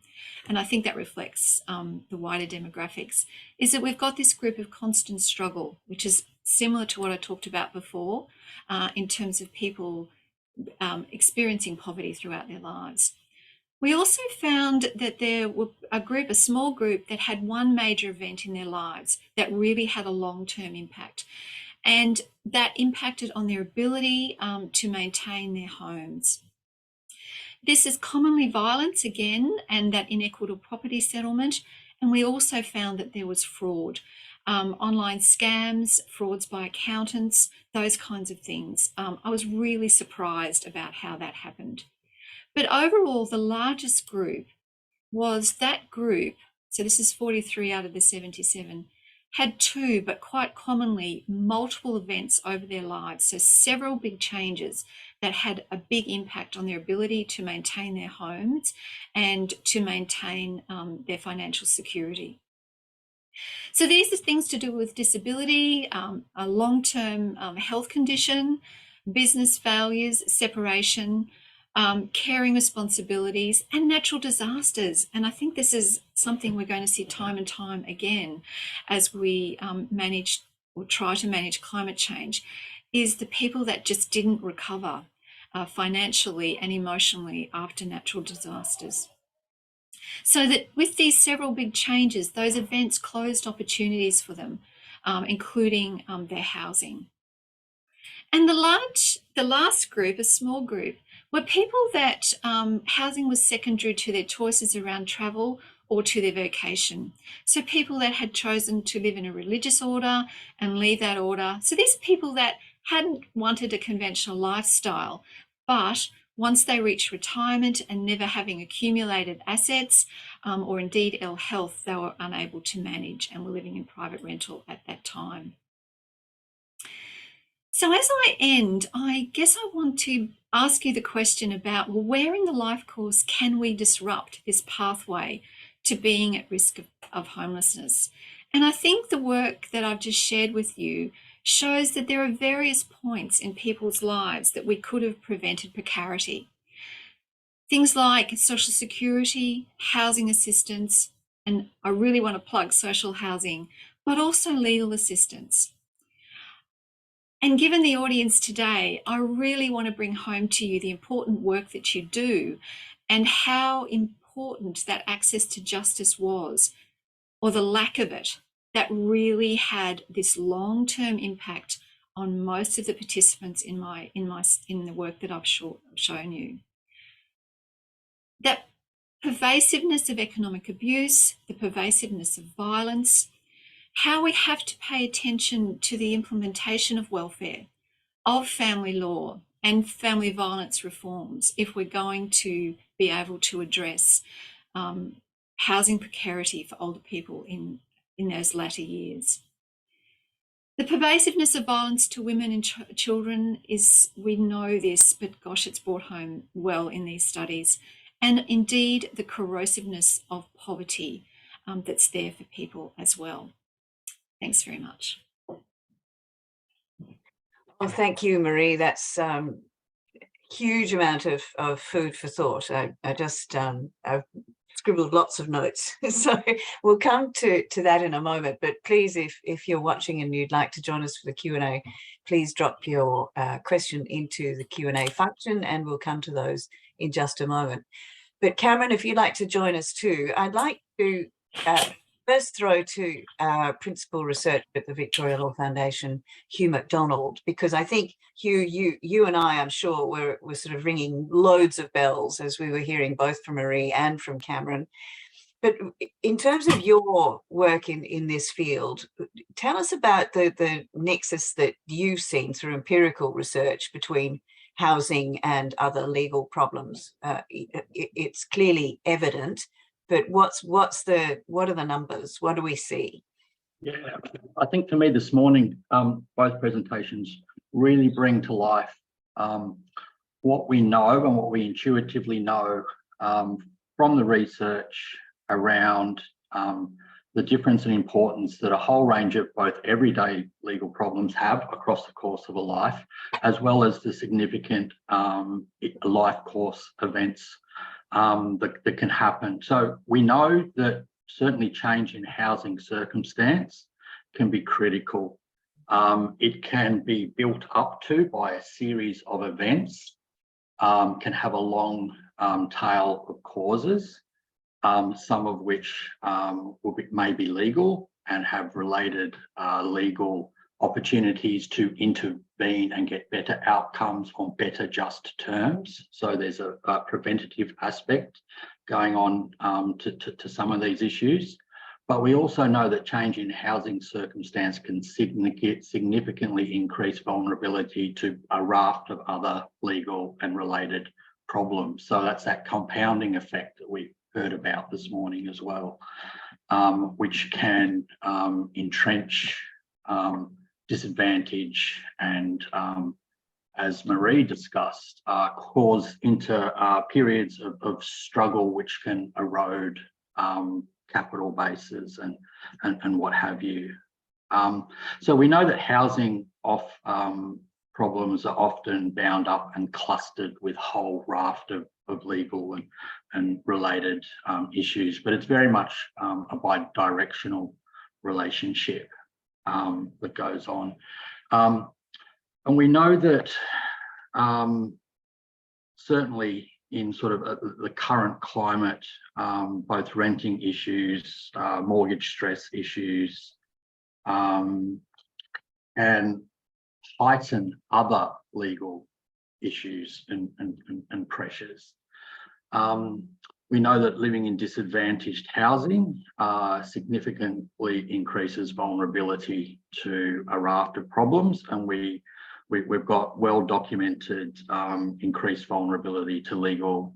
And I think that reflects the wider demographics, is that we've got this group of constant struggle, which is similar to what I talked about before in terms of people experiencing poverty throughout their lives. We also found that there were a small group that had one major event in their lives that really had a long-term impact. And that impacted on their ability to maintain their homes. This is commonly violence again, and that inequitable property settlement. And we also found that there was fraud, online scams, frauds by accountants, those kinds of things. I was really surprised about how that happened. But overall, the largest group was that group, so this is 43 out of the 77, had 2, but quite commonly multiple events over their lives. So several big changes that had a big impact on their ability to maintain their homes and to maintain their financial security. So these are things to do with disability, a long-term health condition, business failures, separation, caring responsibilities, and natural disasters. And I think this is something we're going to see time and time again as we manage or try to manage climate change, is the people that just didn't recover financially and emotionally after natural disasters. So that with these several big changes, those events closed opportunities for them, including their housing. And the last group, a small group, were people that housing was secondary to their choices around travel or to their vocation. So people that had chosen to live in a religious order and leave that order. So these are people that hadn't wanted a conventional lifestyle, but once they reached retirement and never having accumulated assets or indeed ill health, they were unable to manage and were living in private rental at that time. So as I end, I guess I want to ask you the question about, well, where in the life course can we disrupt this pathway to being at risk of homelessness? And I think the work that I've just shared with you shows that there are various points in people's lives that we could have prevented precarity. Things like social security, housing assistance, and I really want to plug social housing, but also legal assistance. And given the audience today, I really want to bring home to you the important work that you do and how important that access to justice was, or the lack of it, that really had this long-term impact on most of the participants in the work that I've shown you. That pervasiveness of economic abuse, the pervasiveness of violence, how we have to pay attention to the implementation of welfare, of family law and family violence reforms if we're going to be able to address housing precarity for older people in those latter years. The pervasiveness of violence to women and children is, we know this, but gosh, it's brought home well in these studies. And indeed, the corrosiveness of poverty that's there for people as well. Thanks very much. Well, thank you, Maree. That's huge amount of food for thought. I've scribbled lots of notes, so we'll come to that in a moment. But please, if you're watching and you'd like to join us for the Q&A, please drop your question into the Q&A function, and we'll come to those in just a moment. But Cameron, if you'd like to join us too, I'd like to first throw to our principal researcher at the Victoria Law Foundation, Hugh McDonald, because I think, Hugh, you and I, I'm sure, were sort of ringing loads of bells as we were hearing both from Maree and from Cameron. But in terms of your work in this field, tell us about the nexus that you've seen through empirical research between housing and other legal problems. It's clearly evident, but what are the numbers? What do we see? Yeah, I think for me this morning, both presentations really bring to life what we know and what we intuitively know from the research around the difference and importance that a whole range of both everyday legal problems have across the course of a life, as well as the significant life course events that can happen. So we know that certainly change in housing circumstance can be critical. It can be built up to by a series of events, can have a long tail of causes, some of which may be legal and have related legal opportunities to intervene and get better outcomes on better just terms. So there's a preventative aspect going on to some of these issues. But we also know that change in housing circumstance can significantly increase vulnerability to a raft of other legal and related problems. So that's that compounding effect that we heard about this morning as well, which can entrench disadvantage and, as Maree discussed, cause into periods of struggle which can erode capital bases and what have you. So we know that housing problems are often bound up and clustered with a whole raft of legal and related issues, but it's very much a bi-directional relationship that goes on. And we know that certainly in sort of the current climate, both renting issues, mortgage stress issues, and heighten other legal issues and pressures. We know that living in disadvantaged housing significantly increases vulnerability to a raft of problems, and we've got well-documented increased vulnerability to legal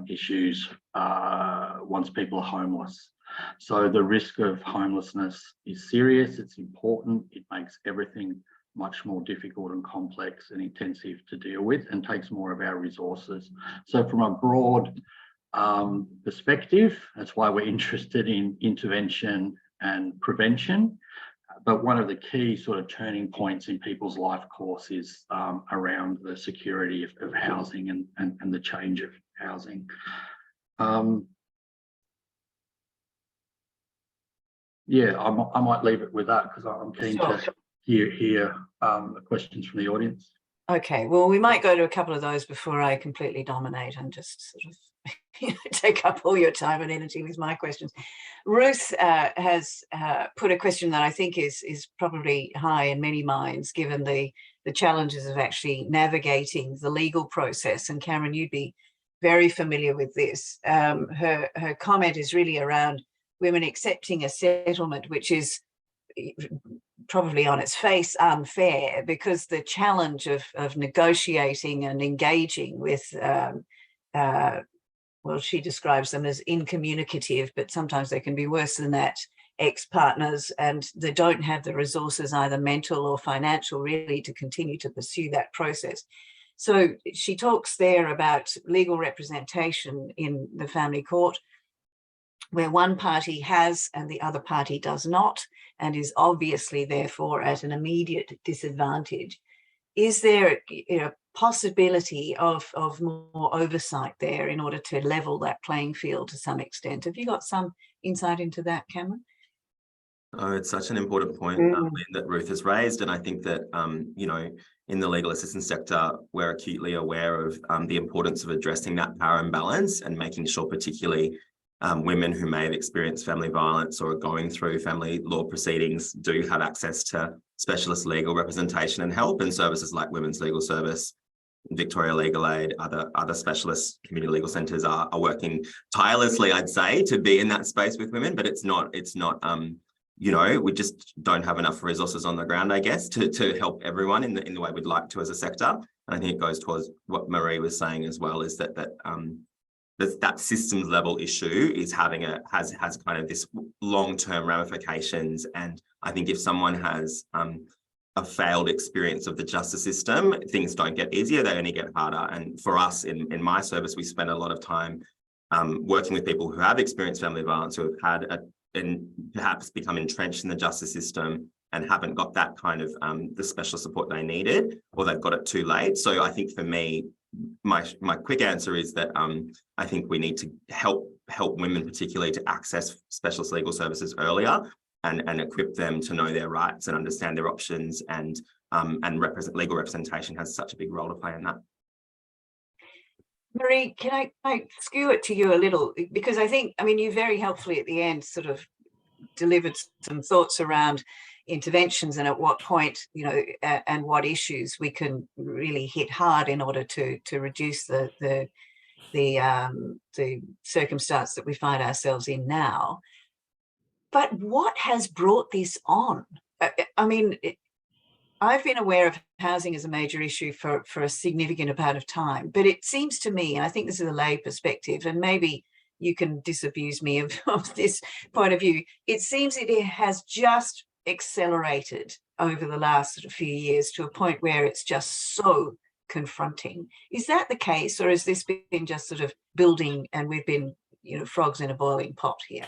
issues once people are homeless. So the risk of homelessness is serious, it's important, it makes everything much more difficult and complex and intensive to deal with and takes more of our resources. So from a broad perspective, that's why we're interested in intervention and prevention. But one of the key sort of turning points in people's life course is around the security of housing and the change of housing. Yeah, I might leave it with that because I'm keen to hear the questions from the audience. Okay, well, we might go to a couple of those before I completely dominate and just sort of take up all your time and energy with my questions. Ruth has put a question that I think is probably high in many minds, given the challenges of actually navigating the legal process. And Cameron, you'd be very familiar with this. Her comment is really around women accepting a settlement, which is probably on its face unfair, because the challenge of negotiating and engaging with well, she describes them as incommunicative, but sometimes they can be worse than that, ex-partners, and they don't have the resources, either mental or financial, really, to continue to pursue that process. So she talks there about legal representation in the family court, where one party has and the other party does not, and is obviously therefore at an immediate disadvantage. Is there a possibility of more oversight there in order to level that playing field to some extent? Have you got some insight into that, Cameron? Oh, it's such an important point that Ruth has raised. And I think that, you know, in the legal assistance sector, we're acutely aware of the importance of addressing that power imbalance and making sure particularly women who may have experienced family violence or are going through family law proceedings do have access to specialist legal representation and help, and services like Women's Legal Service, Victoria Legal Aid, other specialist community legal centres are working tirelessly, I'd say, to be in that space with women. But it's not you know, we just don't have enough resources on the ground, I guess, to help everyone in the way we'd like to as a sector. And I think it goes towards what Maree was saying as well, is that that systems level issue is has kind of this long-term ramifications. And I think if someone has a failed experience of the justice system, things don't get easier, they only get harder. And for us in my service, we spend a lot of time working with people who have experienced family violence, who have had and perhaps become entrenched in the justice system and haven't got that kind of the special support they needed, or they've got it too late. So I think for me, my quick answer is that I think we need to help women particularly to access specialist legal services earlier and equip them to know their rights and understand their options, and legal representation has such a big role to play in that. Maree, can I skew it to you a little? Because I think, I mean, you very helpfully at the end sort of delivered some thoughts around interventions and at what point, you know, and what issues we can really hit hard in order to reduce the circumstance that we find ourselves in now. But what has brought this on? I mean, I've been aware of housing as a major issue for a significant amount of time, but it seems to me, and I think this is a lay perspective, and maybe you can disabuse me of this point of view, it seems it has just accelerated over the last sort of few years to a point where it's just so confronting. Is that the case, or has this been just sort of building and we've been, you know, frogs in a boiling pot here?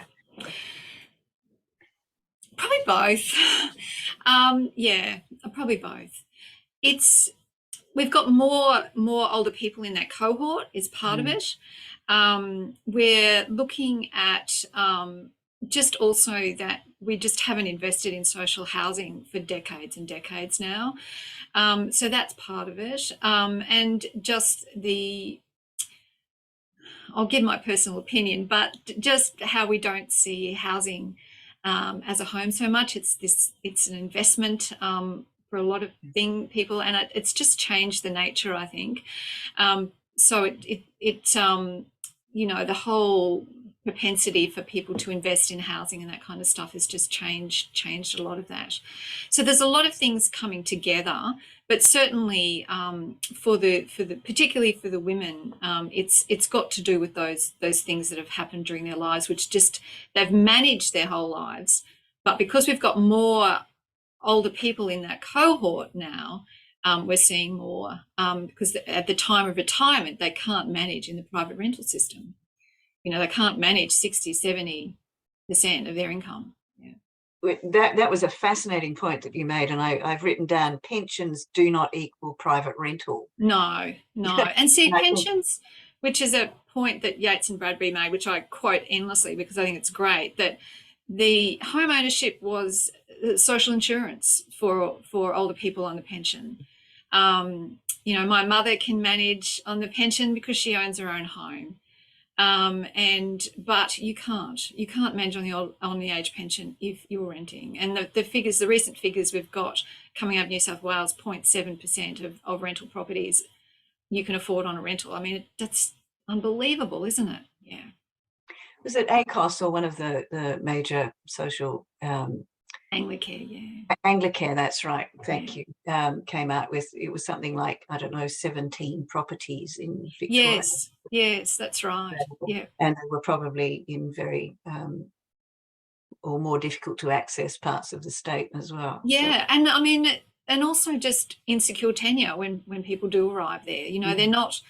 Probably both. Yeah, probably both. We've got more older people in that cohort is part of it. We're looking at just also that we just haven't invested in social housing for decades and decades now. So that's part of it. And just I'll give my personal opinion, but just how we don't see housing as a home so much. It's an investment for a lot of people, and it's just changed the nature, I think. So it you know, the whole propensity for people to invest in housing and that kind of stuff has just changed a lot of that. So there's a lot of things coming together, but certainly particularly for the women, it's got to do with those things that have happened during their lives, which just they've managed their whole lives. But because we've got more older people in that cohort now, we're seeing more because at the time of retirement, they can't manage in the private rental system. You know, they can't manage 60-70% of their income. Yeah. That was a fascinating point that you made, and I've written down, pensions do not equal private rental. No. And see, pensions, which is a point that Yates and Bradbury made, which I quote endlessly because I think it's great, that the home ownership was social insurance for older people on the pension. you know, my mother can manage on the pension because she owns her own home. But you can't manage on the age pension if you're renting. And the recent figures we've got coming out of New South Wales, 0.7% of rental properties you can afford on a rental. I mean, that's unbelievable, isn't it? Yeah. Was it ACOS or one of the major social Anglicare, yeah. Anglicare, that's right. Thank you. Came out with, it was something like, I don't know, 17 properties in Victoria. Yes, that's right. Yeah. And they were probably in very or more difficult to access parts of the state as well. Yeah, so. And I mean, and also just insecure tenure when people do arrive there. You know, they're not,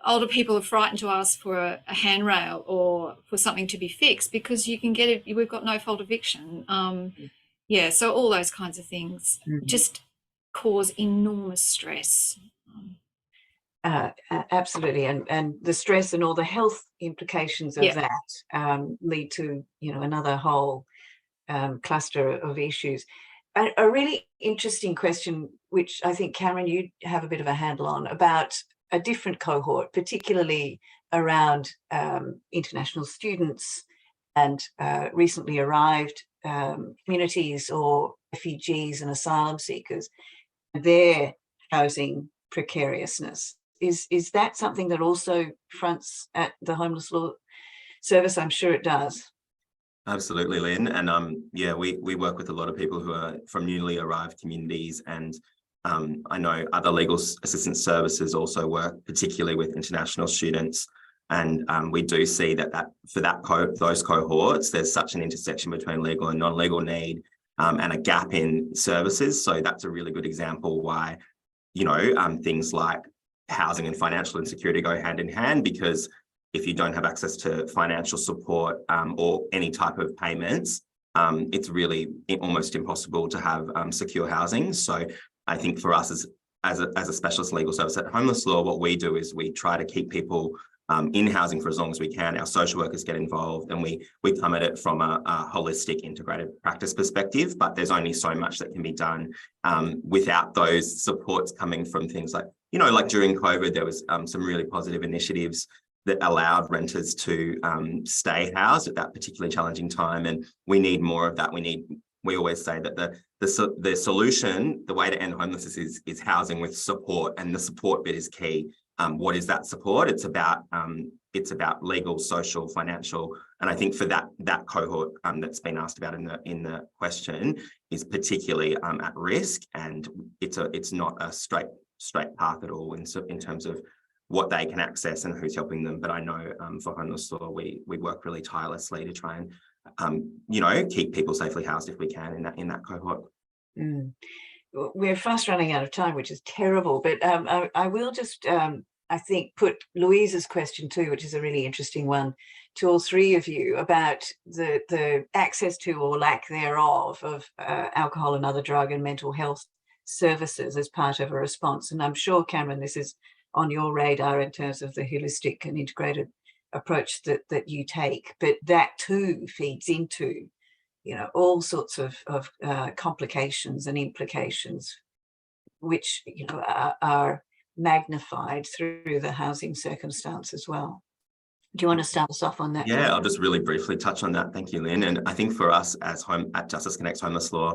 older people are frightened to ask for a handrail or for something to be fixed because you can get it, we've got no fault eviction. Yeah, so all those kinds of things just cause enormous stress. Absolutely, and the stress and all the health implications of that lead to, you know, another whole cluster of issues. A really interesting question, which I think, Cameron, you have a bit of a handle on, about a different cohort, particularly around international students and recently arrived communities or refugees and asylum seekers, their housing precariousness. Is that something that also fronts at the Homeless Law Service? I'm sure it does. Absolutely, Lynn. And yeah, we work with a lot of people who are from newly arrived communities, and I know other legal assistance services also work particularly with international students. And we do see that for those cohorts, there's such an intersection between legal and non-legal need, and a gap in services. So that's a really good example why, you know, things like housing and financial insecurity go hand in hand, because if you don't have access to financial support or any type of payments, it's really almost impossible to have secure housing. So I think for us as a specialist legal service at Homeless Law, what we do is we try to keep people in housing for as long as we can. Our social workers get involved, and we come at it from a holistic integrated practice perspective, but there's only so much that can be done without those supports coming from things like, you know, like during COVID, there was some really positive initiatives that allowed renters to stay housed at that particularly challenging time. And we need more of that. We always say that the solution, the way to end homelessness is housing with support, and the support bit is key. What is that support? It's about legal, social, financial, and I think for that cohort that's been asked about in the question is particularly at risk, and it's not a straight path at all in terms of what they can access and who's helping them. But I know for Homeless Law, we work really tirelessly to try and you know, keep people safely housed if we can in that cohort. We're fast running out of time, which is terrible, but I will just I think put Louise's question too, which is a really interesting one, to all three of you about the access to or lack thereof of alcohol and other drug and mental health services as part of a response. And I'm sure, Cameron, this is on your radar in terms of the holistic and integrated approach that you take, but that too feeds into, you know, all sorts of complications and implications, which, you know, are magnified through the housing circumstance as well. Do you want to start us off on that? Yeah, I'll just really briefly touch on that. Thank you, Lynn. And I think for us at Justice Connects Homeless Law,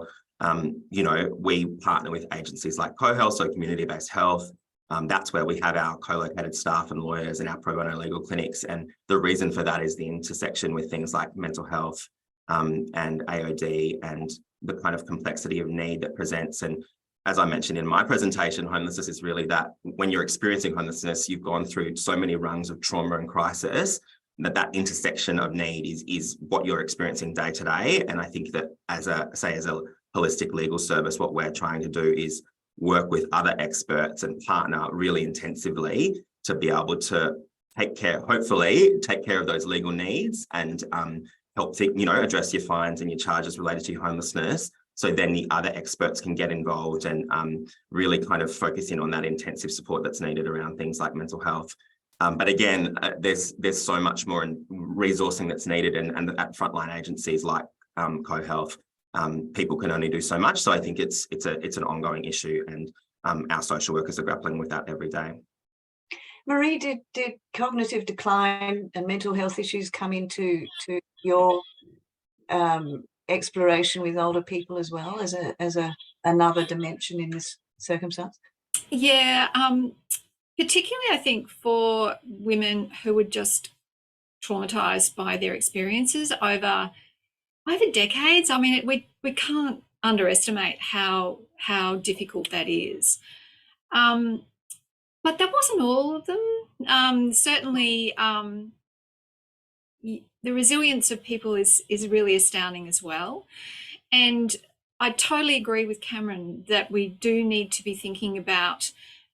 you know, we partner with agencies like CoHealth, so community-based health. That's where we have our co-located staff and lawyers and our pro bono legal clinics. And the reason for that is the intersection with things like mental health and AOD and the kind of complexity of need that presents. And as I mentioned in my presentation, homelessness is really that when you're experiencing homelessness, you've gone through so many rungs of trauma and crisis that intersection of need is what you're experiencing day to day. And I think that as a holistic legal service, what we're trying to do is work with other experts and partner really intensively to be able to hopefully take care of those legal needs and help address your fines and your charges related to your homelessness. So then the other experts can get involved and really kind of focus in on that intensive support that's needed around things like mental health. But again, there's so much more in resourcing that's needed, and at frontline agencies like CoHealth, people can only do so much. So I think it's an ongoing issue, and our social workers are grappling with that every day. Maree, did cognitive decline and mental health issues come into your exploration with older people as well as another dimension in this circumstance? Yeah, particularly I think for women who were just traumatized by their experiences over decades. I mean, we can't underestimate how difficult that is. But that wasn't all of them. Certainly, the resilience of people is really astounding as well. And I totally agree with Cameron that we do need to be thinking about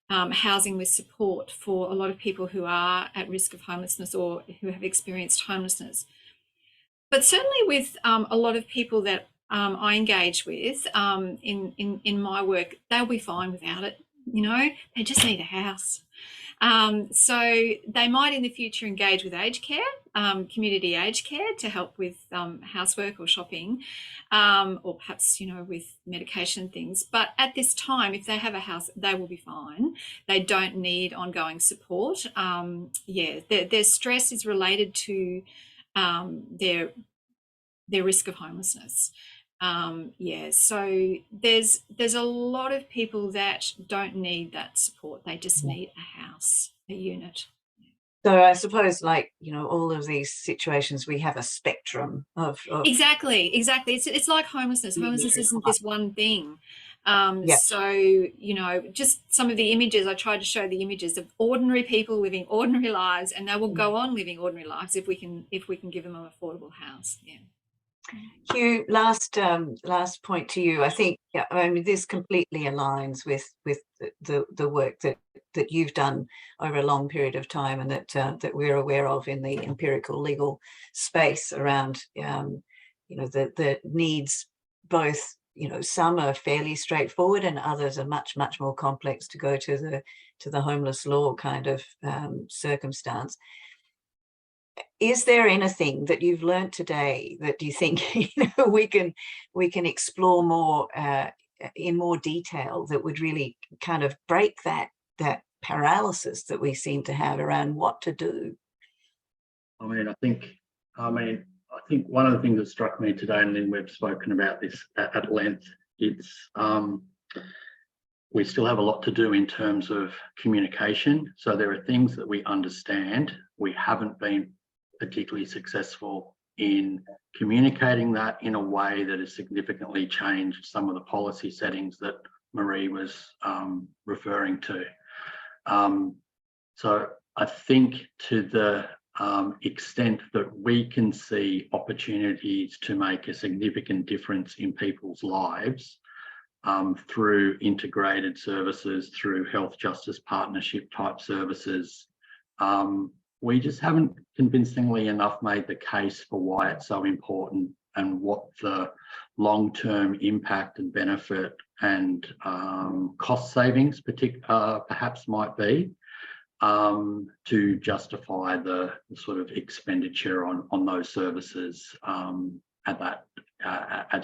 housing with support for a lot of people who are at risk of homelessness or who have experienced homelessness. But certainly with a lot of people that I engage with in my work, they'll be fine without it. You know, they just need a house. So they might in the future engage with aged care, community aged care, to help with housework or shopping, or perhaps, you know, with medication things. But at this time, if they have a house, they will be fine. They don't need ongoing support. Yeah, their stress is related to their risk of homelessness. Yeah, so there's a lot of people that don't need that support. They just need a house, a unit. So I suppose, like, you know, all of these situations, we have a spectrum of Exactly. It's like homelessness. Homelessness isn't this one thing. Yeah. So, you know, just some of the images, I tried to show the images of ordinary people living ordinary lives, and they will go on living ordinary lives if we can give them an affordable house. Yeah. Hugh, last point to you. I think, yeah, I mean, this completely aligns with the work that you've done over a long period of time, and that we're aware of in the empirical legal space around, you know, the needs. Both, you know, some are fairly straightforward, and others are much more complex to go to the homeless law kind of circumstance. Is there anything that you've learned today that you think, you know, we can explore more in more detail, that would really kind of break that paralysis that we seem to have around what to do? I think one of the things that struck me today, and then we've spoken about this at length, it's we still have a lot to do in terms of communication. So there are things that we understand. We haven't been particularly successful in communicating that in a way that has significantly changed some of the policy settings that Maree was referring to. So I think to the extent that we can see opportunities to make a significant difference in people's lives through integrated services, through health justice partnership type services, we just haven't convincingly enough made the case for why it's so important and what the long-term impact and benefit and cost savings perhaps might be to justify the sort of expenditure on those services at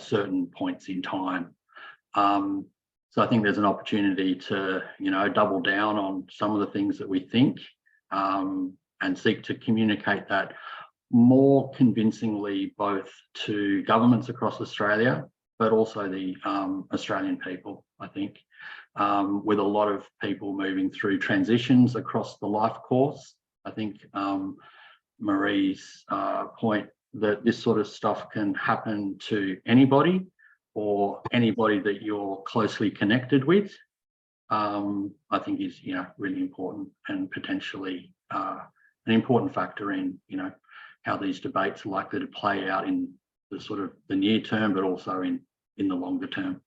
certain points in time. So I think there's an opportunity to, you know, double down on some of the things that we think and seek to communicate that more convincingly, both to governments across Australia, but also the Australian people, I think, with a lot of people moving through transitions across the life course. I think Maree's point that this sort of stuff can happen to anybody or anybody that you're closely connected with, I think is, you know, really important and potentially an important factor in, you know, how these debates are likely to play out in the sort of the near term, but also in the longer term.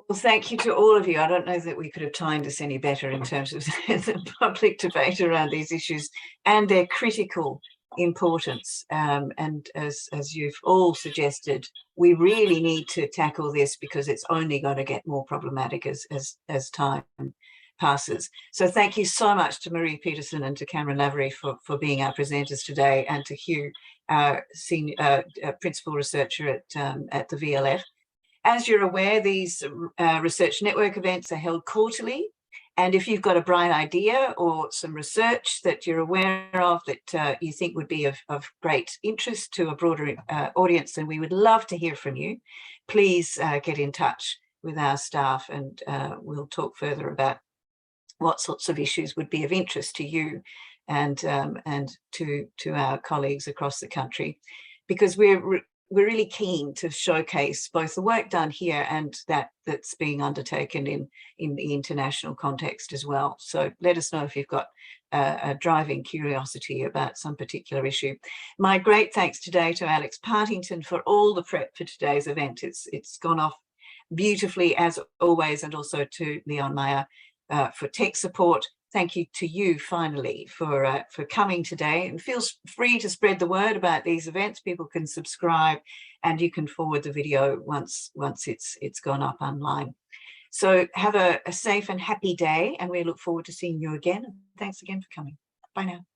Well, thank you to all of you. I don't know that we could have timed this any better in terms of the public debate around these issues and their critical importance. And as you've all suggested, we really need to tackle this because it's only going to get more problematic as time passes. So thank you so much to Maree Petersen and to Cameron Lavery for being our presenters today, and to Hugh, senior principal researcher at the VLF. As you're aware, these Research Network events are held quarterly. And if you've got a bright idea or some research that you're aware of that you think would be of great interest to a broader audience, then we would love to hear from you. Please get in touch with our staff, and we'll talk further about what sorts of issues would be of interest to you and to our colleagues across the country, because we're really keen to showcase both the work done here and that's being undertaken in the international context as well. So let us know if you've got a driving curiosity about some particular issue. My great thanks today to Alex Partington for all the prep for today's event. It's gone off beautifully as always, and also to Leon Meyer for tech support. Thank you to you finally for coming today, and feel free to spread the word about these events. People can subscribe, and you can forward the video once it's gone up online. So have a safe and happy day, and we look forward to seeing you again. Thanks again for coming. Bye now.